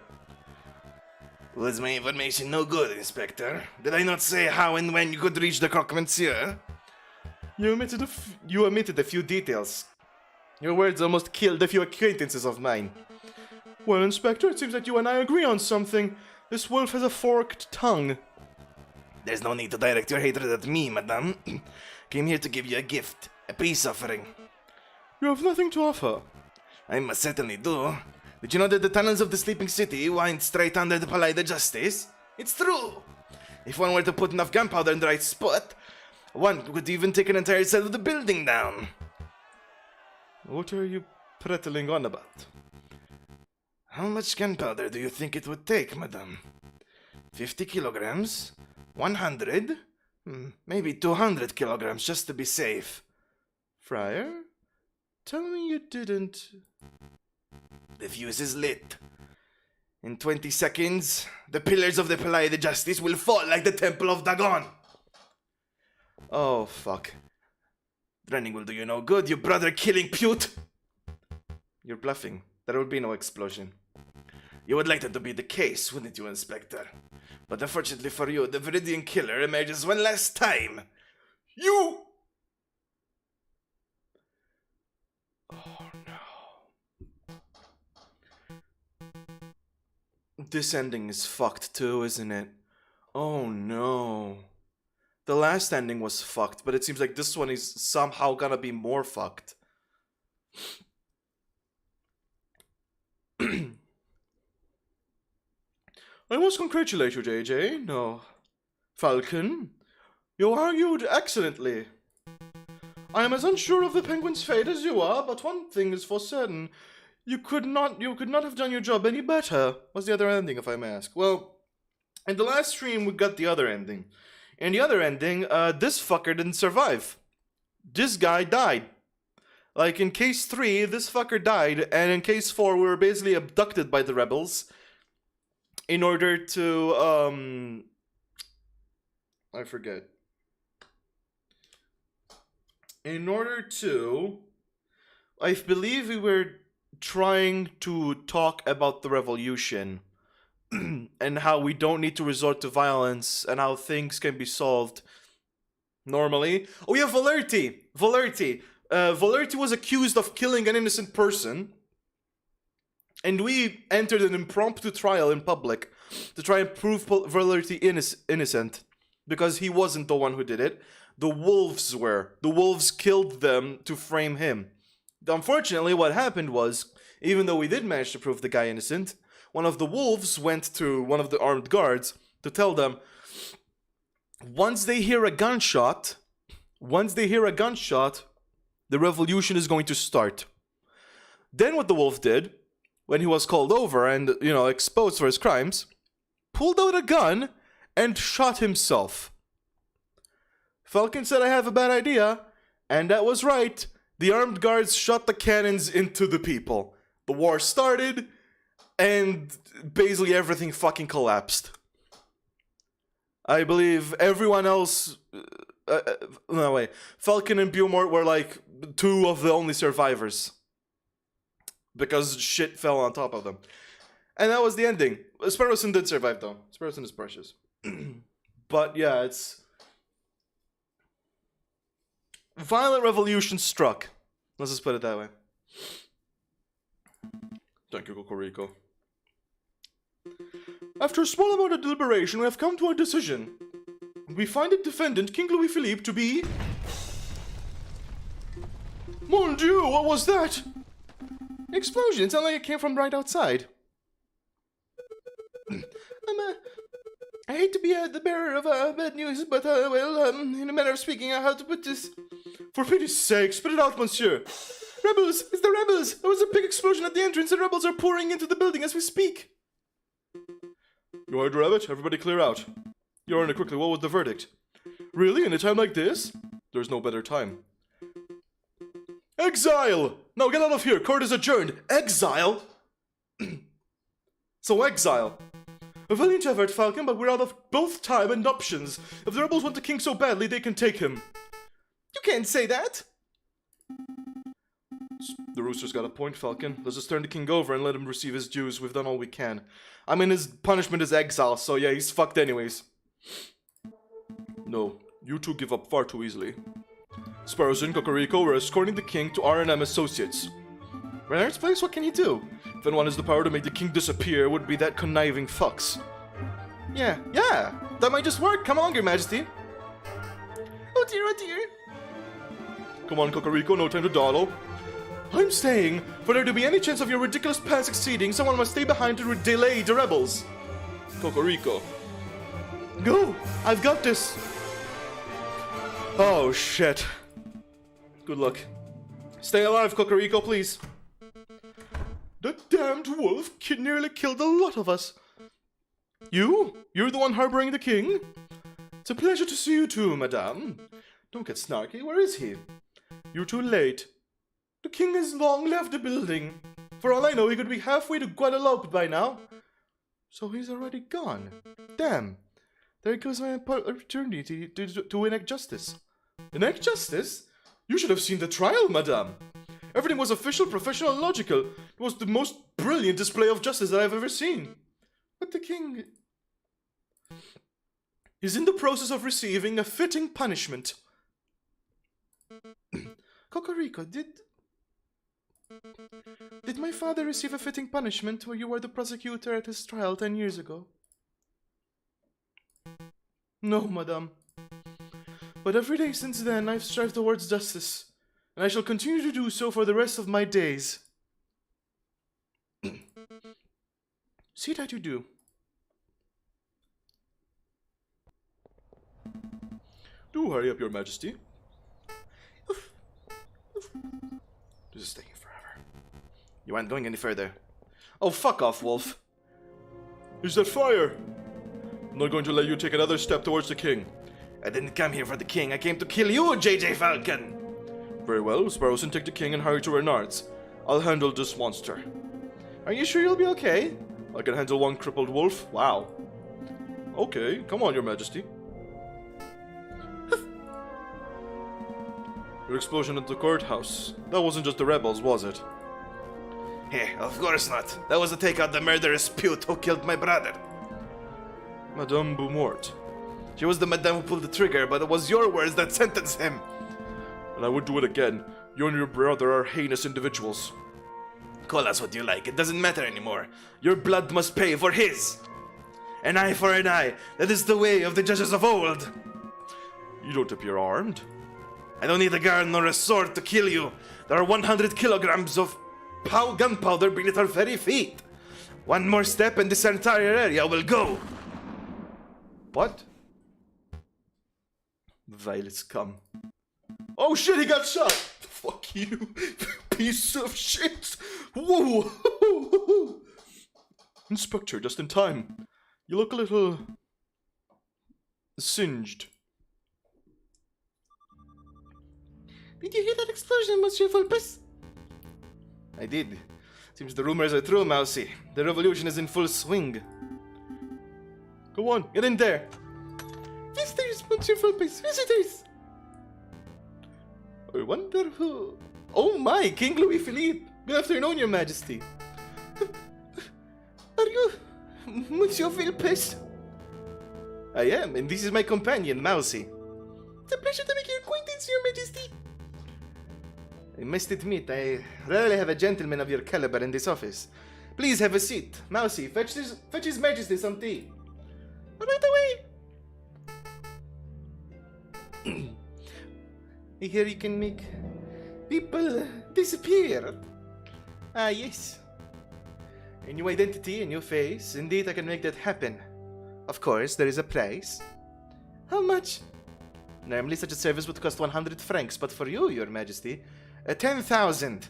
Was my information no good, Inspector? Did I not say how and when you could reach the croque monsieur? You omitted a few details. Your words almost killed a few acquaintances of mine. Well, Inspector, it seems that you and I agree on something. This wolf has a forked tongue. There's no need to direct your hatred at me, madame. Came here to give you a gift, a peace offering. You have nothing to offer. I must certainly do. Did you know that the tunnels of the sleeping city wind straight under the Palais de Justice? It's true. If one were to put enough gunpowder in the right spot, one could even take an entire side of the building down. What are you prattling on about? How much gunpowder do you think it would take, madame? 50 kilograms? 100? Maybe 200 kilograms, just to be safe. Friar? Tell me you didn't... The fuse is lit. In 20 seconds, the pillars of the Palais de Justice will fall like the Temple of Dagon. Oh, fuck. Running will do you no good, you brother-killing pute! You're bluffing. There will be no explosion. You would like that to be the case, wouldn't you, Inspector? But unfortunately for you, the Viridian Killer emerges one last time. You! Oh no. This ending is fucked too, isn't it? Oh no. The last ending was fucked, but it seems like this one is somehow gonna be more fucked. I must congratulate you, JJ. No. Falcon. You argued excellently. I am as unsure of the penguin's fate as you are, but one thing is for certain. You could not have done your job any better. What's the other ending, if I may ask? Well, in the last stream, we got the other ending. In the other ending, this fucker didn't survive. This guy died. Like, in case 3, this fucker died, and in case 4, we were basically abducted by the rebels in order to, I forget. In order to, I believe we were trying to talk about the revolution and how we don't need to resort to violence and how things can be solved normally. Oh yeah, Valerti! Valerti was accused of killing an innocent person, and we entered an impromptu trial in public to try and prove Valerti innocent, because he wasn't the one who did it. The wolves were. The wolves killed them to frame him. Unfortunately, what happened was, even though we did manage to prove the guy innocent, one of the wolves went to one of the armed guards to tell them, once they hear a gunshot, the revolution is going to start. Then what the wolf did, when he was called over and, exposed for his crimes, pulled out a gun and shot himself. Falcon said, I have a bad idea, and that was right. The armed guards shot the cannons into the people. The war started, and basically everything fucking collapsed. I believe everyone else... no, wait. Falcon and Beaumont were like two of the only survivors. Because shit fell on top of them. And that was the ending. Sparrowson did survive, though. Sparrowson is precious. But yeah, it's... Violent revolution struck. Let's just put it that way. Thank you, Cocorico. After a small amount of deliberation, we have come to a decision. We find the defendant, King Louis Philippe, to be... Mon Dieu, what was that? An explosion. It sounded like it came from right outside. I hate to be the bearer of bad news, but, in a manner of speaking, I have to put this... For pity's sake, spit it out, monsieur. Rebels! It's the rebels! There was a big explosion at the entrance and rebels are pouring into the building as we speak. You heard, Rabbit? Everybody clear out. Yorna, quickly, what was the verdict? Really? In a time like this? There's no better time. Exile! Now get out of here! Court is adjourned! Exile? So exile. A valiant effort, Falcon, but we're out of both time and options. If the rebels want the king so badly, they can take him. You can't say that. The rooster's got a point, Falcon. Let's just turn the king over and let him receive his dues. We've done all we can. I mean, his punishment is exile, so yeah, he's fucked anyways. No, you two give up far too easily. Sparrows and Cocorico were escorting the king to R&M Associates. Renard's place, what can he do? If anyone has the power to make the king disappear, it would be that conniving fucks. Yeah, that might just work. Come along, your majesty. Oh dear. Come on, Cocorico, no time to dawdle. I'm staying. For there to be any chance of your ridiculous plan succeeding, someone must stay behind to delay the rebels. Cocorico. Go! I've got this! Oh, shit. Good luck. Stay alive, Cocorico, please. That damned wolf nearly killed a lot of us. You're the one harboring the king? It's a pleasure to see you too, madame. Don't get snarky. Where is he? You're too late. The king has long left the building. For all I know, he could be halfway to Guadeloupe by now. So he's already gone. Damn. There goes my opportunity to enact justice. Enact justice? You should have seen the trial, madame. Everything was official, professional, and logical. It was the most brilliant display of justice that I've ever seen. But the king is in the process of receiving a fitting punishment. Cocorico, did my father receive a fitting punishment where you were the prosecutor at his trial 10 years ago? No, madame. But every day since then, I've strived towards justice, and I shall continue to do so for the rest of my days. See that you do. Do hurry up, your majesty. This is taking forever. You aren't going any further. Oh, fuck off, Wolf. Is that fire? I'm not going to let you take another step towards the king. I didn't come here for the king. I came to kill you, JJ Falcon. Very well, Sparrowson, take the king and hurry to Renard's. I'll handle this monster. Are you sure you'll be okay? I can handle one crippled wolf. Wow. Okay, come on, your majesty. Your explosion at the courthouse. That wasn't just the rebels, was it? Hey, of course not. That was to take out the murderous pute who killed my brother. Madame Beaumort. She was the madame who pulled the trigger, but it was your words that sentenced him. And I would do it again. You and your brother are heinous individuals. Call us what you like. It doesn't matter anymore. Your blood must pay for his. An eye for an eye. That is the way of the judges of old. You don't appear armed. I don't need a gun nor a sword to kill you. There are 100 kilograms of gunpowder beneath our very feet. One more step and this entire area will go. What? Violets come. Oh shit, he got shot! Fuck you, piece of shit! Whoa! Inspector, just in time. You look a little singed. Did you hear that explosion, Monsieur Vulpes? I did. Seems the rumors are true, Mousy. The revolution is in full swing. Go on, get in there. Visitors, Monsieur Vulpes, visitors! I wonder who... Oh my, King Louis Philippe! Good afternoon, Your Majesty. Are you Monsieur Vulpes? I am, and this is my companion, Mousy. It's a pleasure to make your acquaintance, Your Majesty. I must admit, I rarely have a gentleman of your caliber in this office. Please have a seat. Mousy, fetch His Majesty some tea. Right away. I hear you can make people disappear. Ah, yes. A new identity, a new face. Indeed, I can make that happen. Of course, there is a price. How much? Normally, such a service would cost 100 francs, but for you, Your Majesty, 10,000.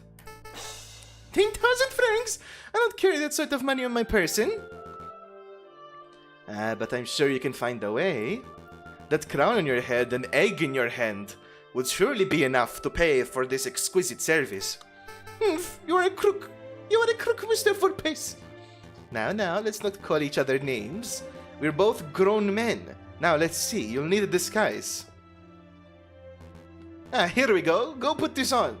10,000 francs? I don't carry that sort of money on my person. But I'm sure you can find a way. That crown on your head, an egg in your hand, would surely be enough to pay for this exquisite service. Humph, you are a crook. You are a crook, Mr. Vulpes. Now, let's not call each other names. We're both grown men. Now, let's see. You'll need a disguise. Ah, here we go. Go put this on.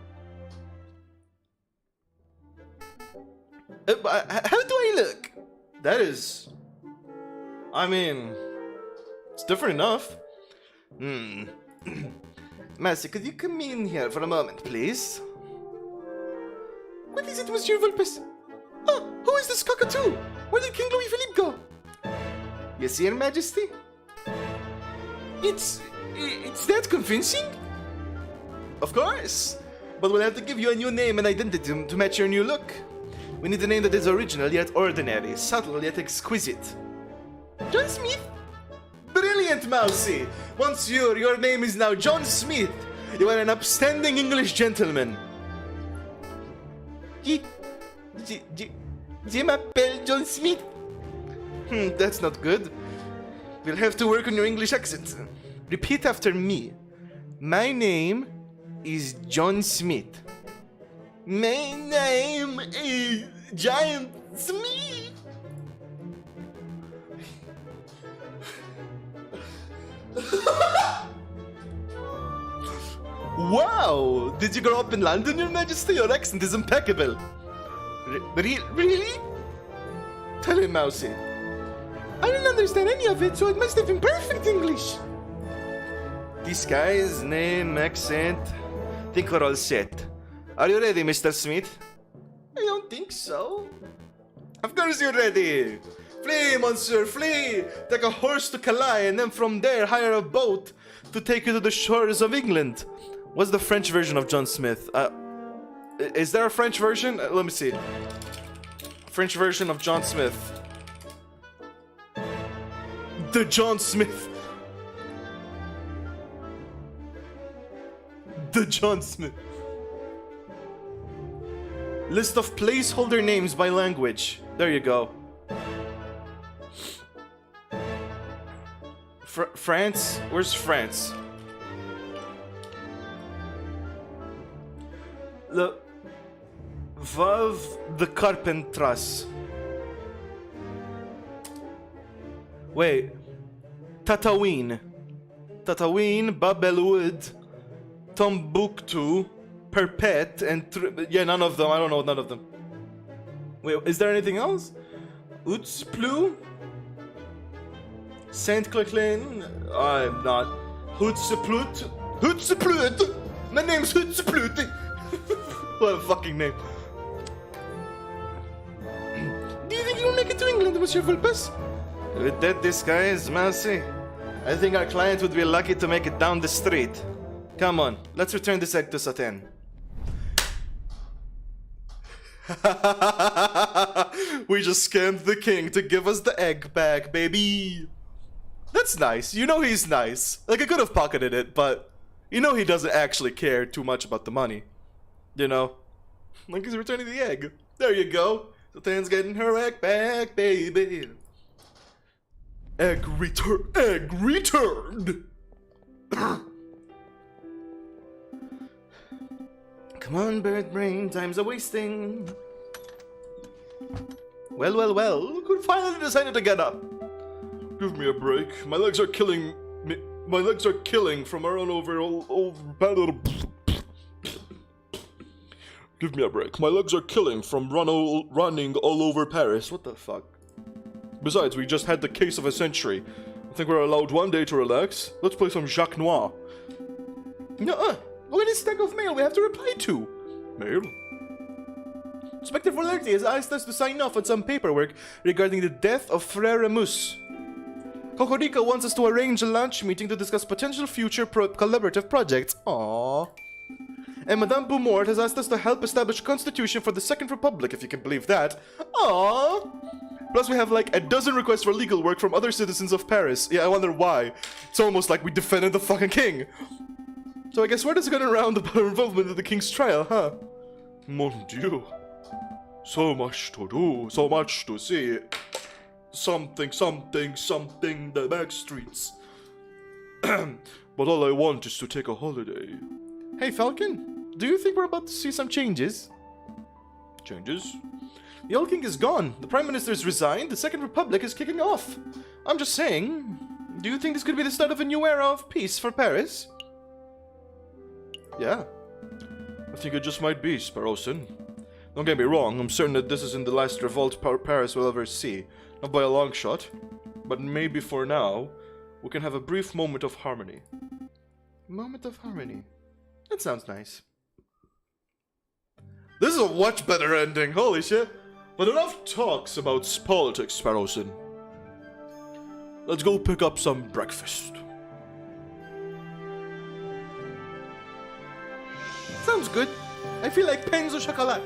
How do I look? That is... I mean... It's different enough. Master, could you come in here for a moment, please? What is it, Monsieur Vulpes? Oh, who is this cockatoo? Where did King Louis Philippe go? Yes, Your Majesty? It's that convincing? Of course! But we'll have to give you a new name and identity to match your new look. We need a name that is original yet ordinary, subtle yet exquisite. John Smith? Brilliant, Mousy! Monsieur, your name is now John Smith. You are an upstanding English gentleman. Je m'appelle John Smith. That's not good. We'll have to work on your English accent. Repeat after me. My name is John Smith. My name is John Smith. Wow! Did you grow up in London, Your Majesty? Your accent is impeccable. Really? Tell him, Mousy. I didn't understand any of it, so it must have been perfect English. Disguise, name, accent. Think we're all set. Are you ready, Mr. Smith? I don't think so. Of course you're ready. Flee, monsieur, flee! Take a horse to Calais and then from there hire a boat to take you to the shores of England. What's the French version of John Smith? Is there a French version? Let me see. French version of John Smith. The John Smith. The John Smith. List of placeholder names by language. There you go. France? Where's France? Le Veuve de Carpentras. Wait. Tatooine. Babelwood, Tombouctou, Perpet, and... yeah, none of them. I don't know none of them. Wait, is there anything else? Utsplou? Saint Cloquelin? I'm not. Hutseplut? My name's Hutseplut! What a fucking name. Do you think you'll make it to England, Monsieur Vulpes? With that disguise, Mousy, I think our client would be lucky to make it down the street. Come on, let's return this egg to Satin. We just scammed the king to give us the egg back, baby. That's nice. You know he's nice. Like, I could have pocketed it, but you know he doesn't actually care too much about the money. You know? Like, he's returning the egg. There you go. Sultan's getting her egg back, baby. Egg returned. Come on, bird brain, time's a wasting. Well, Could finally decided to get up. Give me a break. My legs are killing me. My legs are killing from our run over. Give me a break. My legs are killing from running all over Paris. What the fuck? Besides, we just had the case of a century. I think we're allowed one day to relax. Let's play some Jacques Noir. Nuh-uh. Look at this stack of mail we have to reply to. Mail? Inspector Volerti has asked us to sign off on some paperwork regarding the death of Frere Mus. Cocorico wants us to arrange a lunch meeting to discuss potential future collaborative projects. Aww. And Madame Boumort has asked us to help establish a constitution for the Second Republic, if you can believe that. Aww. Plus we have like a dozen requests for legal work from other citizens of Paris. Yeah, I wonder why. It's almost like we defended the fucking king. So I guess we're just gonna round about our involvement in the king's trial, huh? Mon Dieu. So much to do, so much to see. Something, the back streets. But all I want is to take a holiday. Hey Falcon, do you think we're about to see some changes? Changes? The old king is gone, the prime minister's resigned, the Second Republic is kicking off. I'm just saying, do you think this could be the start of a new era of peace for Paris? Yeah. I think it just might be, Sparrowson. Don't get me wrong, I'm certain that this isn't the last revolt Paris will ever see. Not by a long shot. But maybe for now, we can have a brief moment of harmony. Moment of harmony. That sounds nice. This is a much better ending, holy shit. But enough talks about politics, Sparrowson. Let's go pick up some breakfast. Sounds good. I feel like pains au chocolat.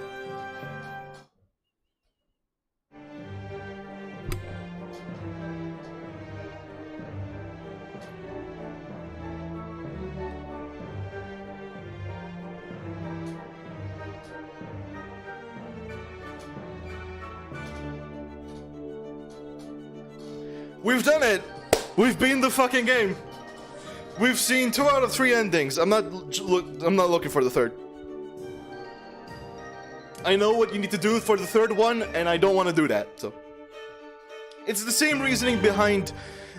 We've done it! We've beaten the fucking game! We've seen 2 out of 3 endings. I'm not looking for the third. I know what you need to do for the third one, and I don't want to do that, so. It's the same reasoning behind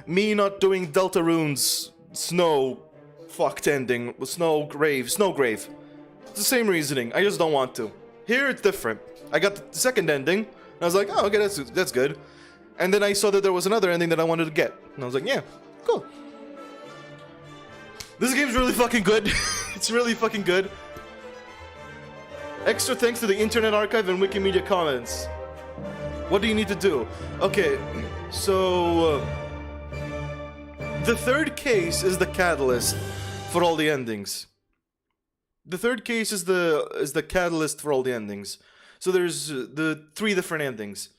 me not doing Deltarune's snow fucked ending, Snowgrave. It's the same reasoning, I just don't want to. Here it's different. I got the second ending, and I was like, oh, okay, that's good. And then I saw that there was another ending that I wanted to get. And I was like, yeah, cool. This game's really fucking good. It's really fucking good. Extra thanks to the Internet Archive and Wikimedia Commons. What do you need to do? Okay, so... the third case is the catalyst for all the endings. The third case is the catalyst for all the endings. So there's the 3 different endings.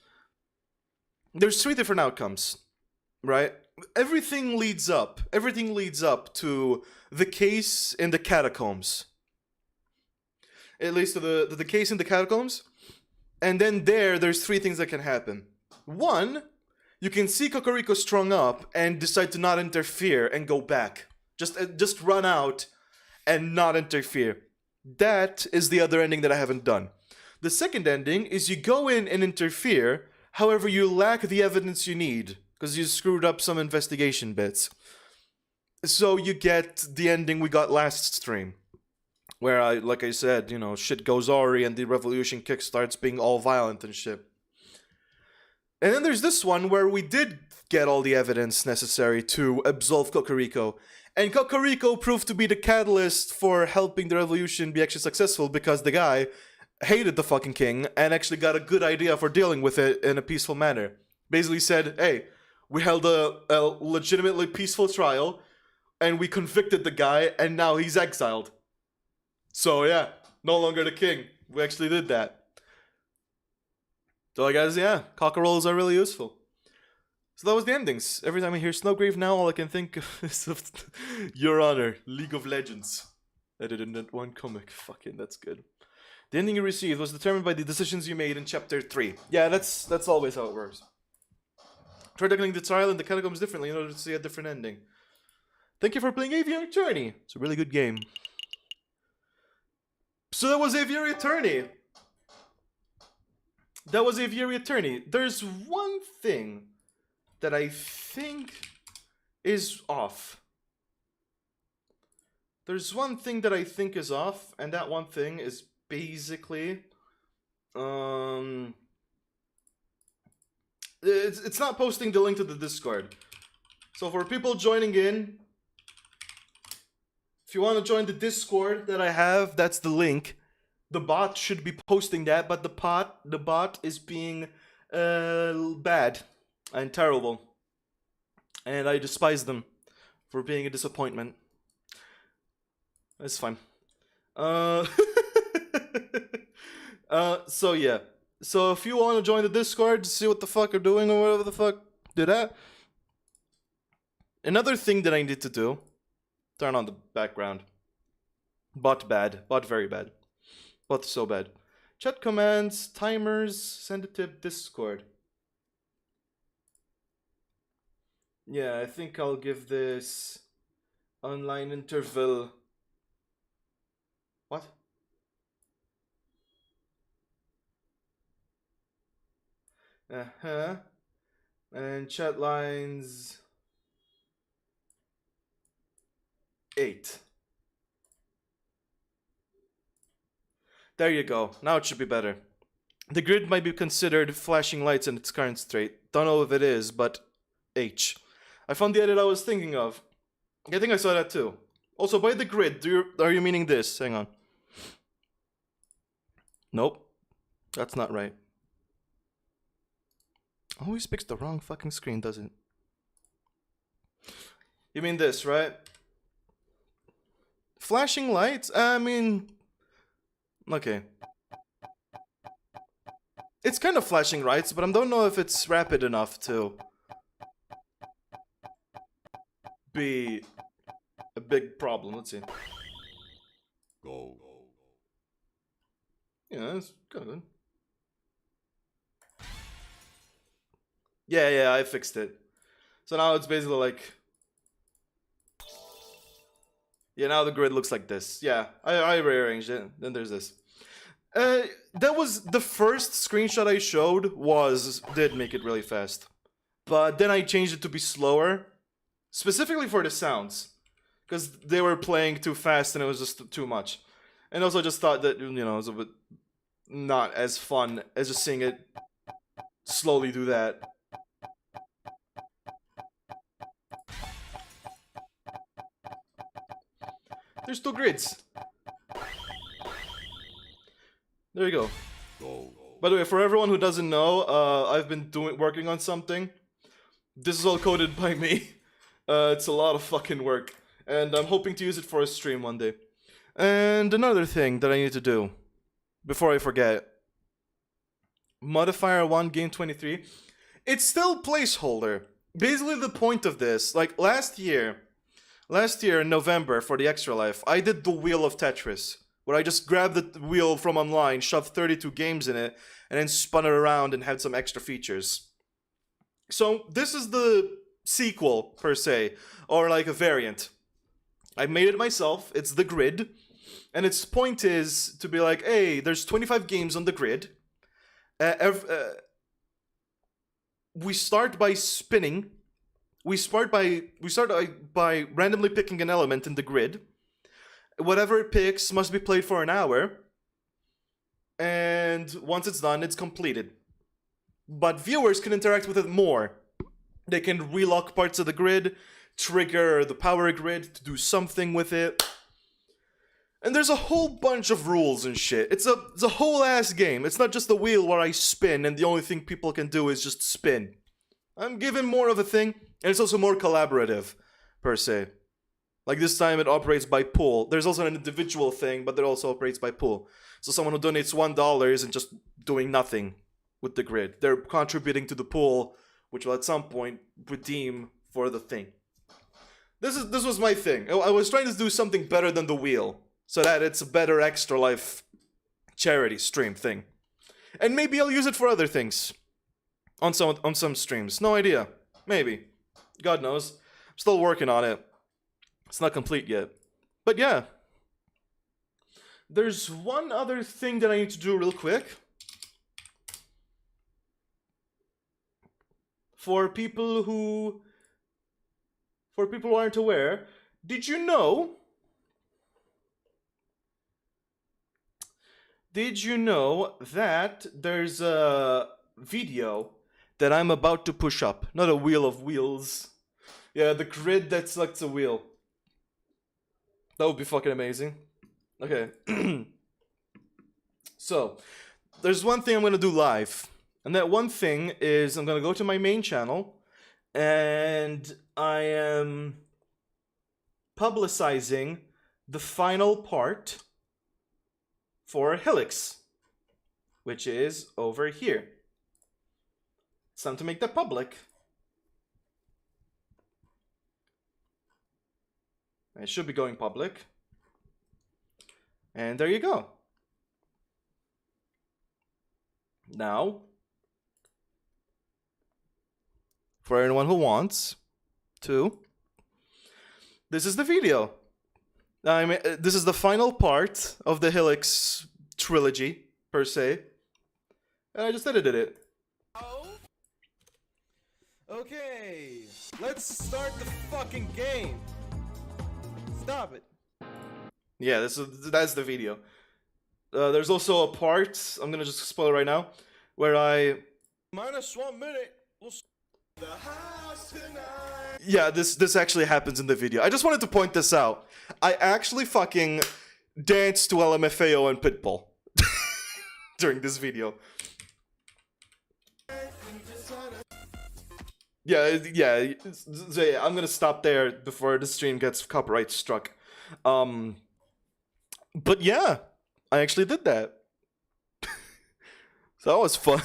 There's 3 different outcomes, right? Everything leads up to the case in the catacombs. At least to the case in the catacombs. And then there's 3 things that can happen. 1, you can see Cocorico strung up and decide to not interfere and go back. Just run out and not interfere. That is the other ending that I haven't done. The second ending is you go in and interfere. However, you lack the evidence you need, because you screwed up some investigation bits. So you get the ending we got last stream, where like I said, you know, shit goes awry and the revolution kickstarts being all violent and shit. And then there's this one where we did get all the evidence necessary to absolve Cocorico, and Cocorico proved to be the catalyst for helping the revolution be actually successful, because the guy hated the fucking king and actually got a good idea for dealing with it in a peaceful manner. Basically said, hey, we held a legitimately peaceful trial and we convicted the guy and now he's exiled. So yeah, no longer the king. We actually did that. So I guess, yeah, cockerels are really useful. So that was the endings. Every time I hear Snowgrave now, all I can think of is of Your Honor, League of Legends. Edited in that one comic. Fucking, that's good. The ending you received was determined by the decisions you made in Chapter 3. Yeah, that's always how it works. Try tackling the trial and the catacombs differently in order to see a different ending. Thank you for playing Aviary Attorney. It's a really good game. So that was Aviary Attorney. That was Aviary Attorney. There's one thing that I think is off. There's one thing that I think is off, and that one thing is basically... It's not posting the link to the Discord. So for people joining in, if you want to join the Discord that I have, that's the link. The bot should be posting that, but the bot is being bad and terrible. And I despise them for being a disappointment. It's fine. So yeah. So if you want to join the Discord to see what the fuck I'm doing or whatever the fuck, do that. Another thing that I need to do, turn on the background. Bot bad. Bot very bad. Bot so bad. Chat commands, timers, send it to Discord. Yeah, I think I'll give this online interval. What? And chat lines 8. There you go. Now it should be better. The grid might be considered flashing lights in its current state. Don't know if it is, but H. I found the edit I was thinking of. I think I saw that too. Also, by the grid, are you meaning this? Hang on. Nope. That's not right. Always picks the wrong fucking screen, doesn't it? You mean this, right? Flashing lights? I mean... Okay. It's kind of flashing lights, but I don't know if it's rapid enough to be a big problem. Let's see. Go. Yeah, it's good. Yeah, I fixed it. So now it's basically like... Yeah, now the grid looks like this. Yeah, I rearranged it. Then there's this. That was the first screenshot I showed did make it really fast. But then I changed it to be slower. Specifically for the sounds. Because they were playing too fast and it was just too much. And also I just thought that, you know, it was a bit not as fun as just seeing it slowly do that. There's 2 grids. There you go. Go. By the way, for everyone who doesn't know, I've been working on something. This is all coded by me. It's a lot of fucking work. And I'm hoping to use it for a stream one day. And another thing that I need to do, before I forget. Modifier 1, game 23. It's still placeholder. Basically the point of this, like last year in November for the Extra Life, I did the Wheel of Tetris, where I just grabbed the wheel from online, shoved 32 games in it, and then spun it around and had some extra features. So this is the sequel, per se, or like a variant. I made it myself, it's the grid, and its point is to be like, hey, there's 25 games on the grid. We start by spinning. We start by randomly picking an element in the grid. Whatever it picks must be played for an hour. And once it's done, it's completed. But viewers can interact with it more. They can relock parts of the grid, trigger the power grid to do something with it. And there's a whole bunch of rules and shit. It's a whole ass game. It's not just the wheel where I spin and the only thing people can do is just spin. I'm given more of a thing. And it's also more collaborative, per se. Like this time it operates by pool. There's also an individual thing, but it also operates by pool. So someone who donates $1 isn't just doing nothing. with the grid. They're contributing to the pool, which will at some point redeem for the thing. This was my thing. I was trying to do something better than the wheel, so that it's a better Extra Life charity stream thing. And maybe I'll use it for other things on some streams. No idea. Maybe. God knows. I'm still working on it. It's not complete yet. But yeah. There's one other thing that I need to do real quick. For people who aren't aware, did you know that there's a video that I'm about to push up? Not a wheel of wheels. Yeah, the grid that selects a wheel. That would be fucking amazing. Okay. So, there's one thing I'm gonna do live. And that one thing is I'm gonna go to my main channel and I am publicizing the final part for Helix, which is over here. It's time to make that public. It should be going public. And there you go. Now, for anyone who wants to, this is the video. This is the final part of the Helix trilogy, per se. And I just edited it. Okay, let's start the fucking game. Stop it. Yeah, that's the video. There's also a part, I'm gonna just spoil it right now, where I... -1 minute. The house tonight. Yeah, this actually happens in the video. I just wanted to point this out. I actually fucking danced to LMFAO and Pitbull during this video. Yeah, I'm gonna stop there before the stream gets copyright struck. But yeah, I actually did that. So that was fun.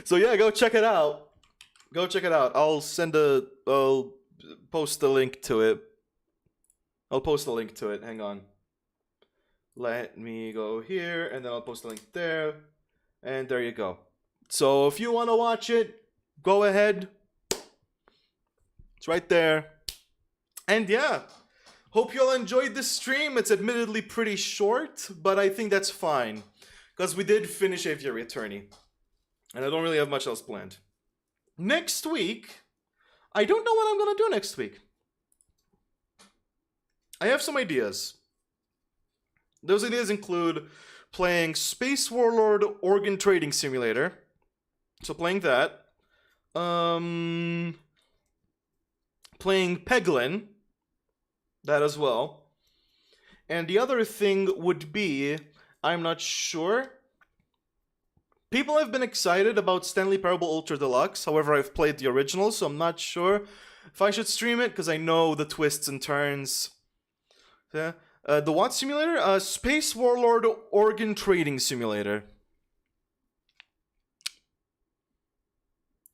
So yeah, go check it out. Go check it out. I'll post the link to it. Hang on. Let me go here, and then I'll post the link there. And there you go. So if you want to watch it, go ahead. It's right there. And yeah, hope you all enjoyed this stream. It's admittedly pretty short, but I think that's fine. Because we did finish Aviary Attorney. And I don't really have much else planned. Next week, I don't know what I'm going to do next week. I have some ideas. Those ideas include playing Space Warlord Organ Trading Simulator. So playing that. Playing Peglin. That as well. And the other thing would be, I'm not sure. People have been excited about Stanley Parable Ultra Deluxe. However, I've played the original, so I'm not sure if I should stream it, because I know the twists and turns. Yeah. The what simulator? Space Warlord Organ Trading Simulator.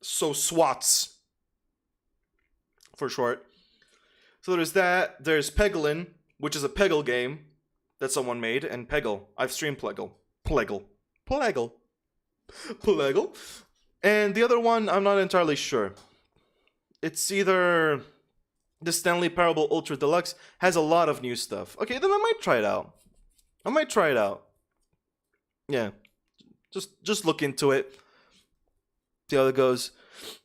So SWATs, for short. So there's that. There's Peglin, which is a Peggle game that someone made, and Peggle. I've streamed Pleggle. And the other one, I'm not entirely sure. It's either the Stanley Parable Ultra Deluxe has a lot of new stuff. Okay, then I might try it out. Yeah. Just look into it. See how it goes.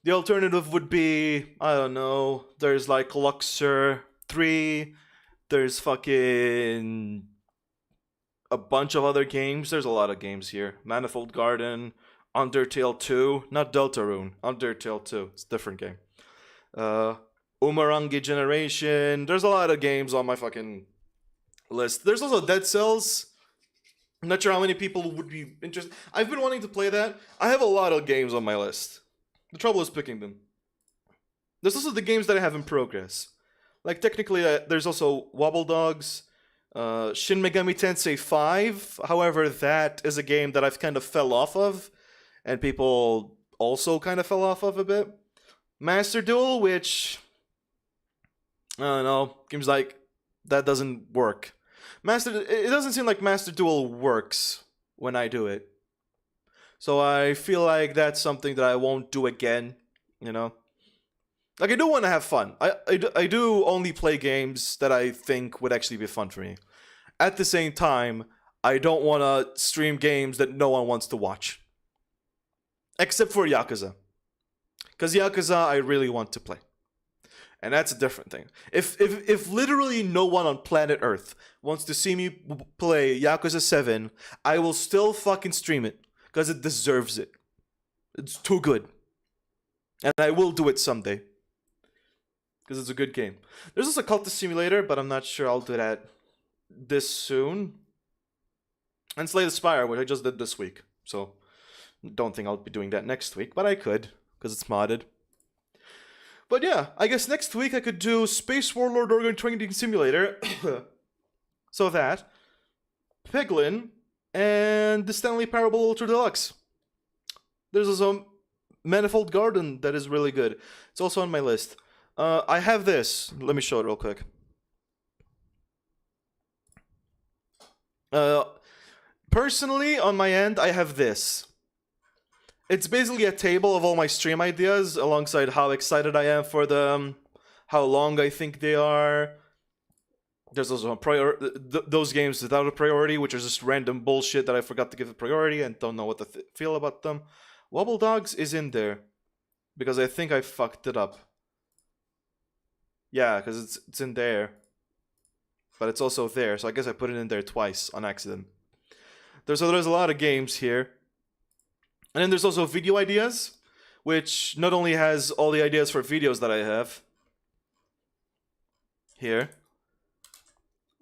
The alternative would be, I don't know, there's like Luxor 3, there's fucking a bunch of other games. There's a lot of games here. Manifold Garden, Undertale 2, not Deltarune, Undertale 2, it's a different game. Umurangi Generation, there's a lot of games on my fucking list. There's also Dead Cells. I'm not sure how many people would be interested. I've been wanting to play that. I have a lot of games on my list. The trouble is picking them. There's also the games that I have in progress. Like, technically, there's also Wobble Dogs, Shin Megami Tensei 5. However, that is a game that I've kind of fell off of. and people also kind of fell off of a bit. Master Duel, which I don't know, seems like that doesn't work. It doesn't seem like Master Duel works when I do it. So I feel like that's something that I won't do again, you know? Like, I do want to have fun. I do only play games that I think would actually be fun for me. At the same time, I don't want to stream games that no one wants to watch. Except for Yakuza. Because Yakuza, I really want to play. And that's a different thing. If literally no one on planet Earth wants to see me play Yakuza 7, I will still fucking stream it. Because it deserves it. It's too good. And I will do it someday. Because it's a good game. There's also Cultist Simulator, but I'm not sure I'll do that this soon. And Slay the Spire, which I just did this week. So, don't think I'll be doing that next week, but I could. Because it's modded. But yeah, I guess next week I could do Space Warlord Organ Training Simulator. So that. Piglin. And the Stanley Parable Ultra Deluxe. There's also Manifold Garden that is really good. It's also on my list. I have this. Let me show it real quick. Personally, on my end, I have this. It's basically a table of all my stream ideas, alongside how excited I am for them, how long I think they are. There's also those games without a priority, which are just random bullshit that I forgot to give a priority and don't know what to feel about them. Wobble Dogs is in there, because I think I fucked it up. Yeah, because it's in there. But it's also there, so I guess I put it in there twice on accident. There's a lot of games here. And then there's also video ideas, which not only has all the ideas for videos that I have here,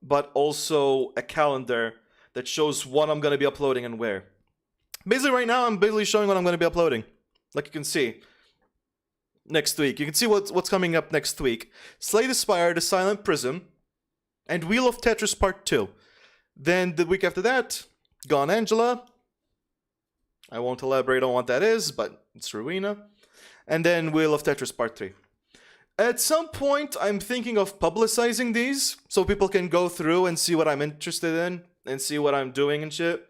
but also a calendar that shows what I'm going to be uploading and where. Basically right now I'm basically showing what I'm going to be uploading. Like you can see. Next week. You can see what's coming up next week. Slay the Spire, The Silent Prism, and Wheel of Tetris Part 2. Then the week after that, Gone Angela. I won't elaborate on what that is, but it's Rowena. And then Wheel of Tetris Part 3. At some point, I'm thinking of publicizing these, so people can go through and see what I'm interested in, and see what I'm doing and shit.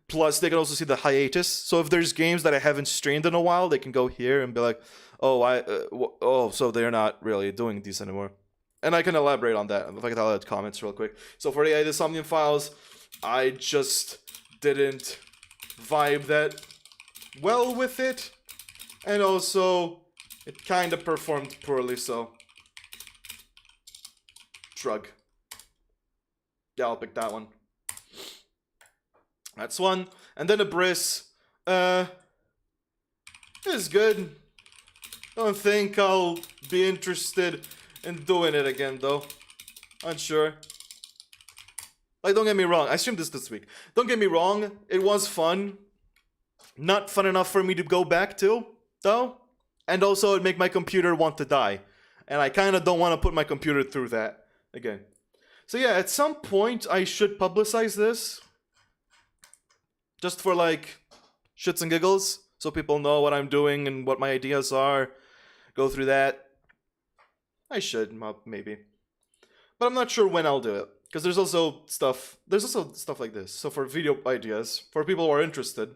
Plus, they can also see the hiatus. So if there's games that I haven't streamed in a while, they can go here and be like, oh, so they're not really doing these anymore. And I can elaborate on that. If I can tell the comments real quick. So for the Somnium Files, I just didn't vibe that well with it. And also, it kind of performed poorly, so shrug. Yeah, I'll pick that one. That's one. And then Abyss. Is good. Don't think I'll be interested in doing it again, though. Unsure. Like, don't get me wrong. I streamed this week. Don't get me wrong. It was fun. Not fun enough for me to go back to, though. And also, it'd make my computer want to die. And I kind of don't want to put my computer through that again. So yeah, at some point, I should publicize this. Just for, like, shits and giggles. So people know what I'm doing and what my ideas are. Go through that. I should, maybe. But I'm not sure when I'll do it. Because there's also stuff like this. So for video ideas, for people who are interested,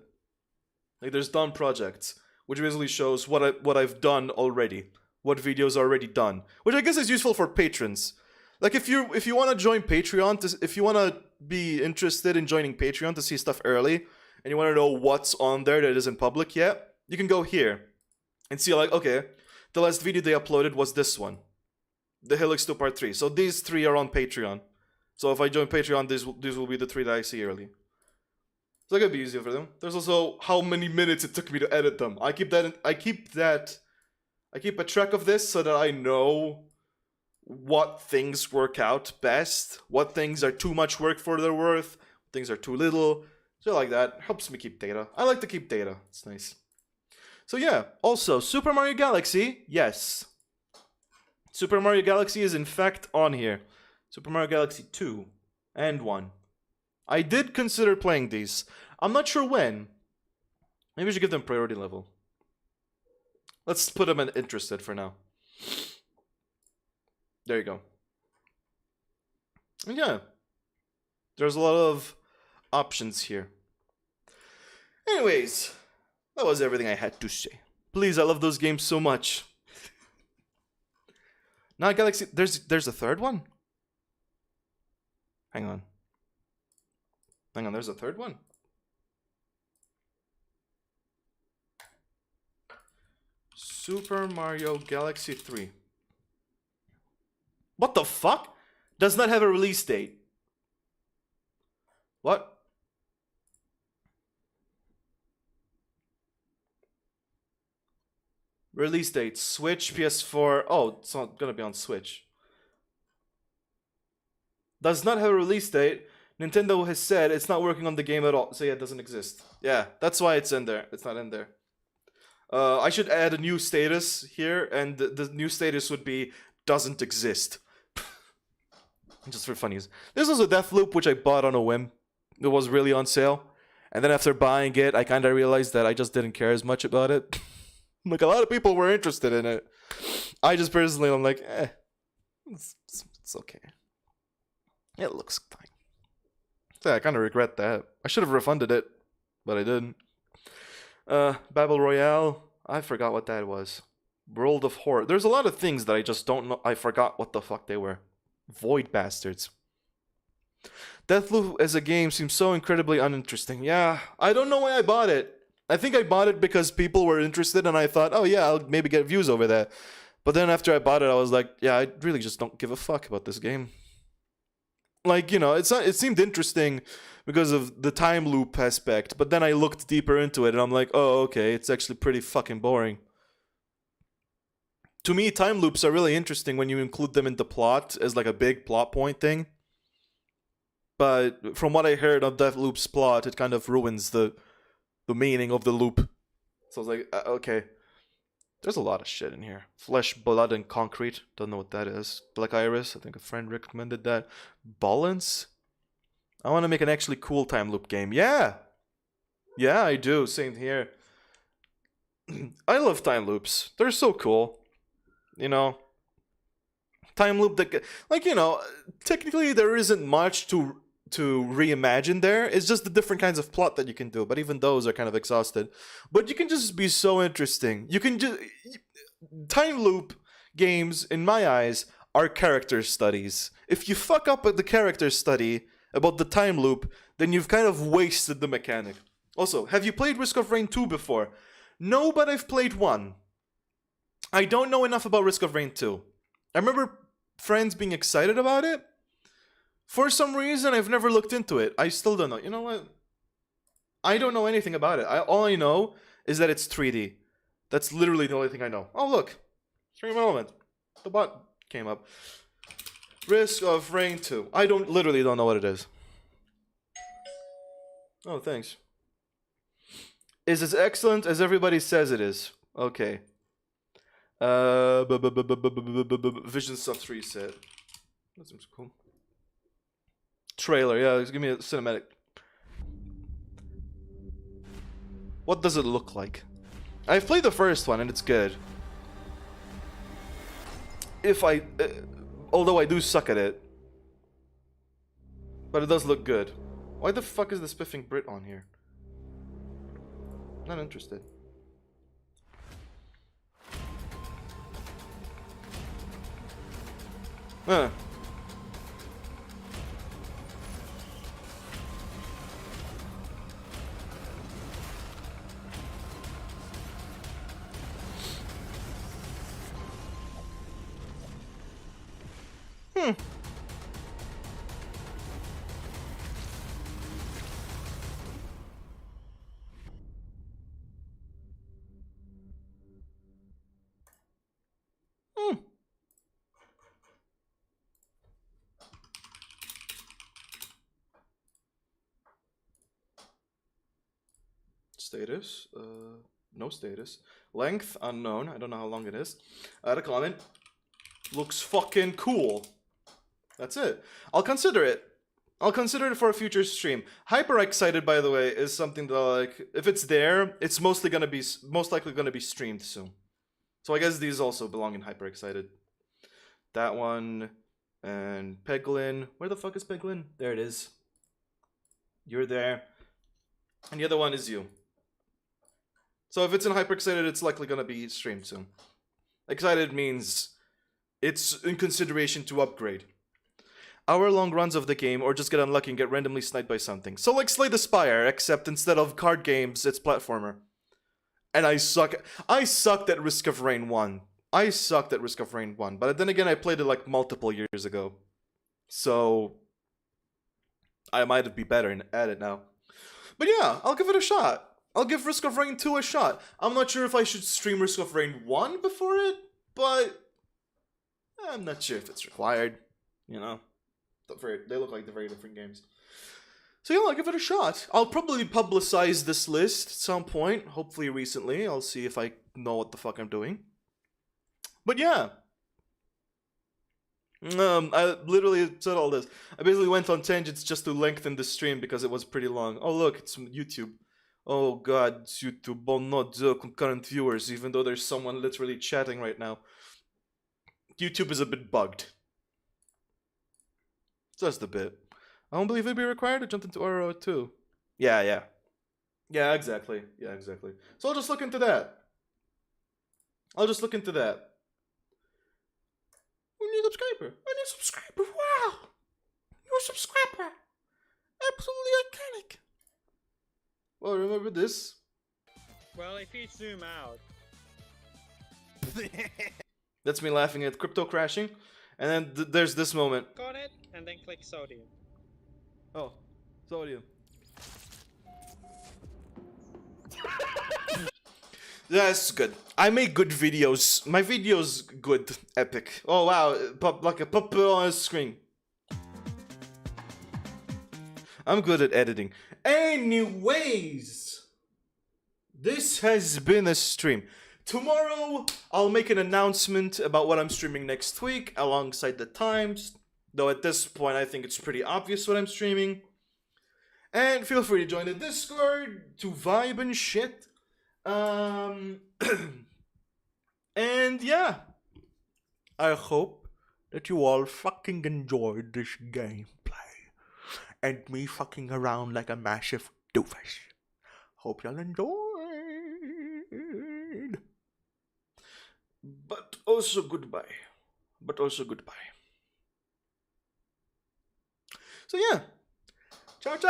like there's done projects, which basically shows what I've done already. What videos are already done. Which I guess is useful for patrons. Like if you want to join Patreon, if you want to be interested in joining Patreon to see stuff early, and you want to know what's on there that isn't public yet, you can go here and see like, okay, the last video they uploaded was this one. The Helix 2 Part 3. So these three are on Patreon. So if I join Patreon, these will be the three that I see early. So that could be easier for them. There's also how many minutes it took me to edit them. I keep a track of this so that I know what things work out best, what things are too much work for their worth, what things are too little. So like that helps me keep data. I like to keep data. It's nice. So yeah, also Super Mario Galaxy, yes. Super Mario Galaxy is in fact on here. Super Mario Galaxy 2 and 1. I did consider playing these. I'm not sure when, Maybe we should give them priority level. Let's put them in interested for now. There you go. And yeah, there's a lot of options here. Anyways, that was everything I had to say. Please, I love those games so much. Not Galaxy. There's a third one. Hang on. There's a third one. Super Mario Galaxy 3. What the fuck? Does not have a release date. What? Release date, Switch, PS4. Oh, it's not gonna be on Switch. Does not have a release date. Nintendo has said it's not working on the game at all. So yeah, it doesn't exist. Yeah, that's why it's in there. It's not in there. I should add a new status here, and the new status would be doesn't exist. Just for funnies. This was a Deathloop which I bought on a whim. It was really on sale. And then after buying it, I kind of realized that I just didn't care as much about it. Like, a lot of people were interested in it. I just personally, I'm like, it's okay. It looks fine. So yeah, I kind of regret that. I should have refunded it, but I didn't. Battle Royale, I forgot what that was. World of Horror. There's a lot of things that I just don't know. I forgot what the fuck they were. Void bastards. Deathloop as a game seems so incredibly uninteresting. Yeah, I don't know why I bought it. I think I bought it because people were interested and I thought, oh yeah, I'll maybe get views over that. But then after I bought it, I was like, yeah, I really just don't give a fuck about this game. Like, you know, it seemed interesting because of the time loop aspect, but then I looked deeper into it and I'm like, oh, okay, it's actually pretty fucking boring. To me, time loops are really interesting when you include them in the plot as like a big plot point thing. But from what I heard of Deathloop's plot, it kind of ruins the meaning of the loop. So I was like, okay. There's a lot of shit in here. Flesh, Blood, and Concrete. Don't know what that is. Black Iris. I think a friend recommended that. Balance? I want to make an actually cool time loop game. Yeah! Yeah, I do. Same here. I love time loops. They're so cool. You know? Time loop that... Like, you know, technically there isn't much to reimagine there. It's just the different kinds of plot that you can do, but even those are kind of exhausted. But you can just be so interesting. You can just... Time loop games, in my eyes, are character studies. If you fuck up at the character study about the time loop, then you've kind of wasted the mechanic. Also, have you played Risk of Rain 2 before? No, but I've played 1. I don't know enough about Risk of Rain 2. I remember friends being excited about it. For some reason, I've never looked into it. I still don't know. You know what? I don't know anything about it. All I know is that it's 3D. That's literally the only thing I know. Oh, look. Stream element. The bot came up. Risk of Rain 2. I literally don't know what it is. Oh, thanks. Is as excellent as everybody says it is. Okay. Vision Stuff 3 set. That seems cool. Trailer, yeah, give me a cinematic. What does it look like? I've played the first one and it's good. Although I do suck at it. But it does look good. Why the fuck is the Spiffing Brit on here? Not interested. Huh. Status, no status. Length, unknown. I don't know how long it is. Add a comment. Looks fucking cool. That's it. I'll consider it. I'll consider it for a future stream. Hyper excited, by the way, is something that like if it's there, it's most likely gonna be streamed soon. So I guess these also belong in hyper excited. That one and Peglin. Where the fuck is Peglin? There it is. You're there. And the other one is you. So if it's in hyper excited, it's likely gonna be streamed soon. Excited means it's in consideration to upgrade. Hour-long runs of the game, or just get unlucky and get randomly sniped by something. So like Slay the Spire, except instead of card games, it's platformer. And I sucked at Risk of Rain 1. I sucked at Risk of Rain 1, but then again I played it like multiple years ago. So I might be better at it now. But yeah, I'll give it a shot. I'll give Risk of Rain 2 a shot. I'm not sure if I should stream Risk of Rain 1 before it, but I'm not sure if it's required, you know. They look like they're very different games. So yeah, I'll give it a shot. I'll probably publicize this list at some point, hopefully recently. I'll see if I know what the fuck I'm doing. But yeah. I literally said all this. I basically went on tangents just to lengthen the stream because it was pretty long. Oh look, it's YouTube. Oh god, it's YouTube. Oh no, the concurrent viewers, even though there's someone literally chatting right now. YouTube is a bit bugged. Just a bit. I don't believe it'd be required to jump into RO 2. Yeah, exactly. So I'll just look into that. A new subscriber. Wow. New subscriber. Absolutely iconic. Well, remember this? Well, if you zoom out. That's me laughing at crypto crashing. And then there's this moment. Got it, and then click sodium. Oh, sodium. That's good. I make good videos. My video's good. Epic. Oh wow, like a puppet on a screen. I'm good at editing. Anyways, this has been a stream. Tomorrow, I'll make an announcement about what I'm streaming next week alongside the times. Though at this point, I think it's pretty obvious what I'm streaming. And feel free to join the Discord to vibe and shit. And yeah. I hope that you all fucking enjoyed this gameplay. And me fucking around like a massive doofus. Hope y'all enjoyed. But also goodbye. So yeah. Ciao, ciao.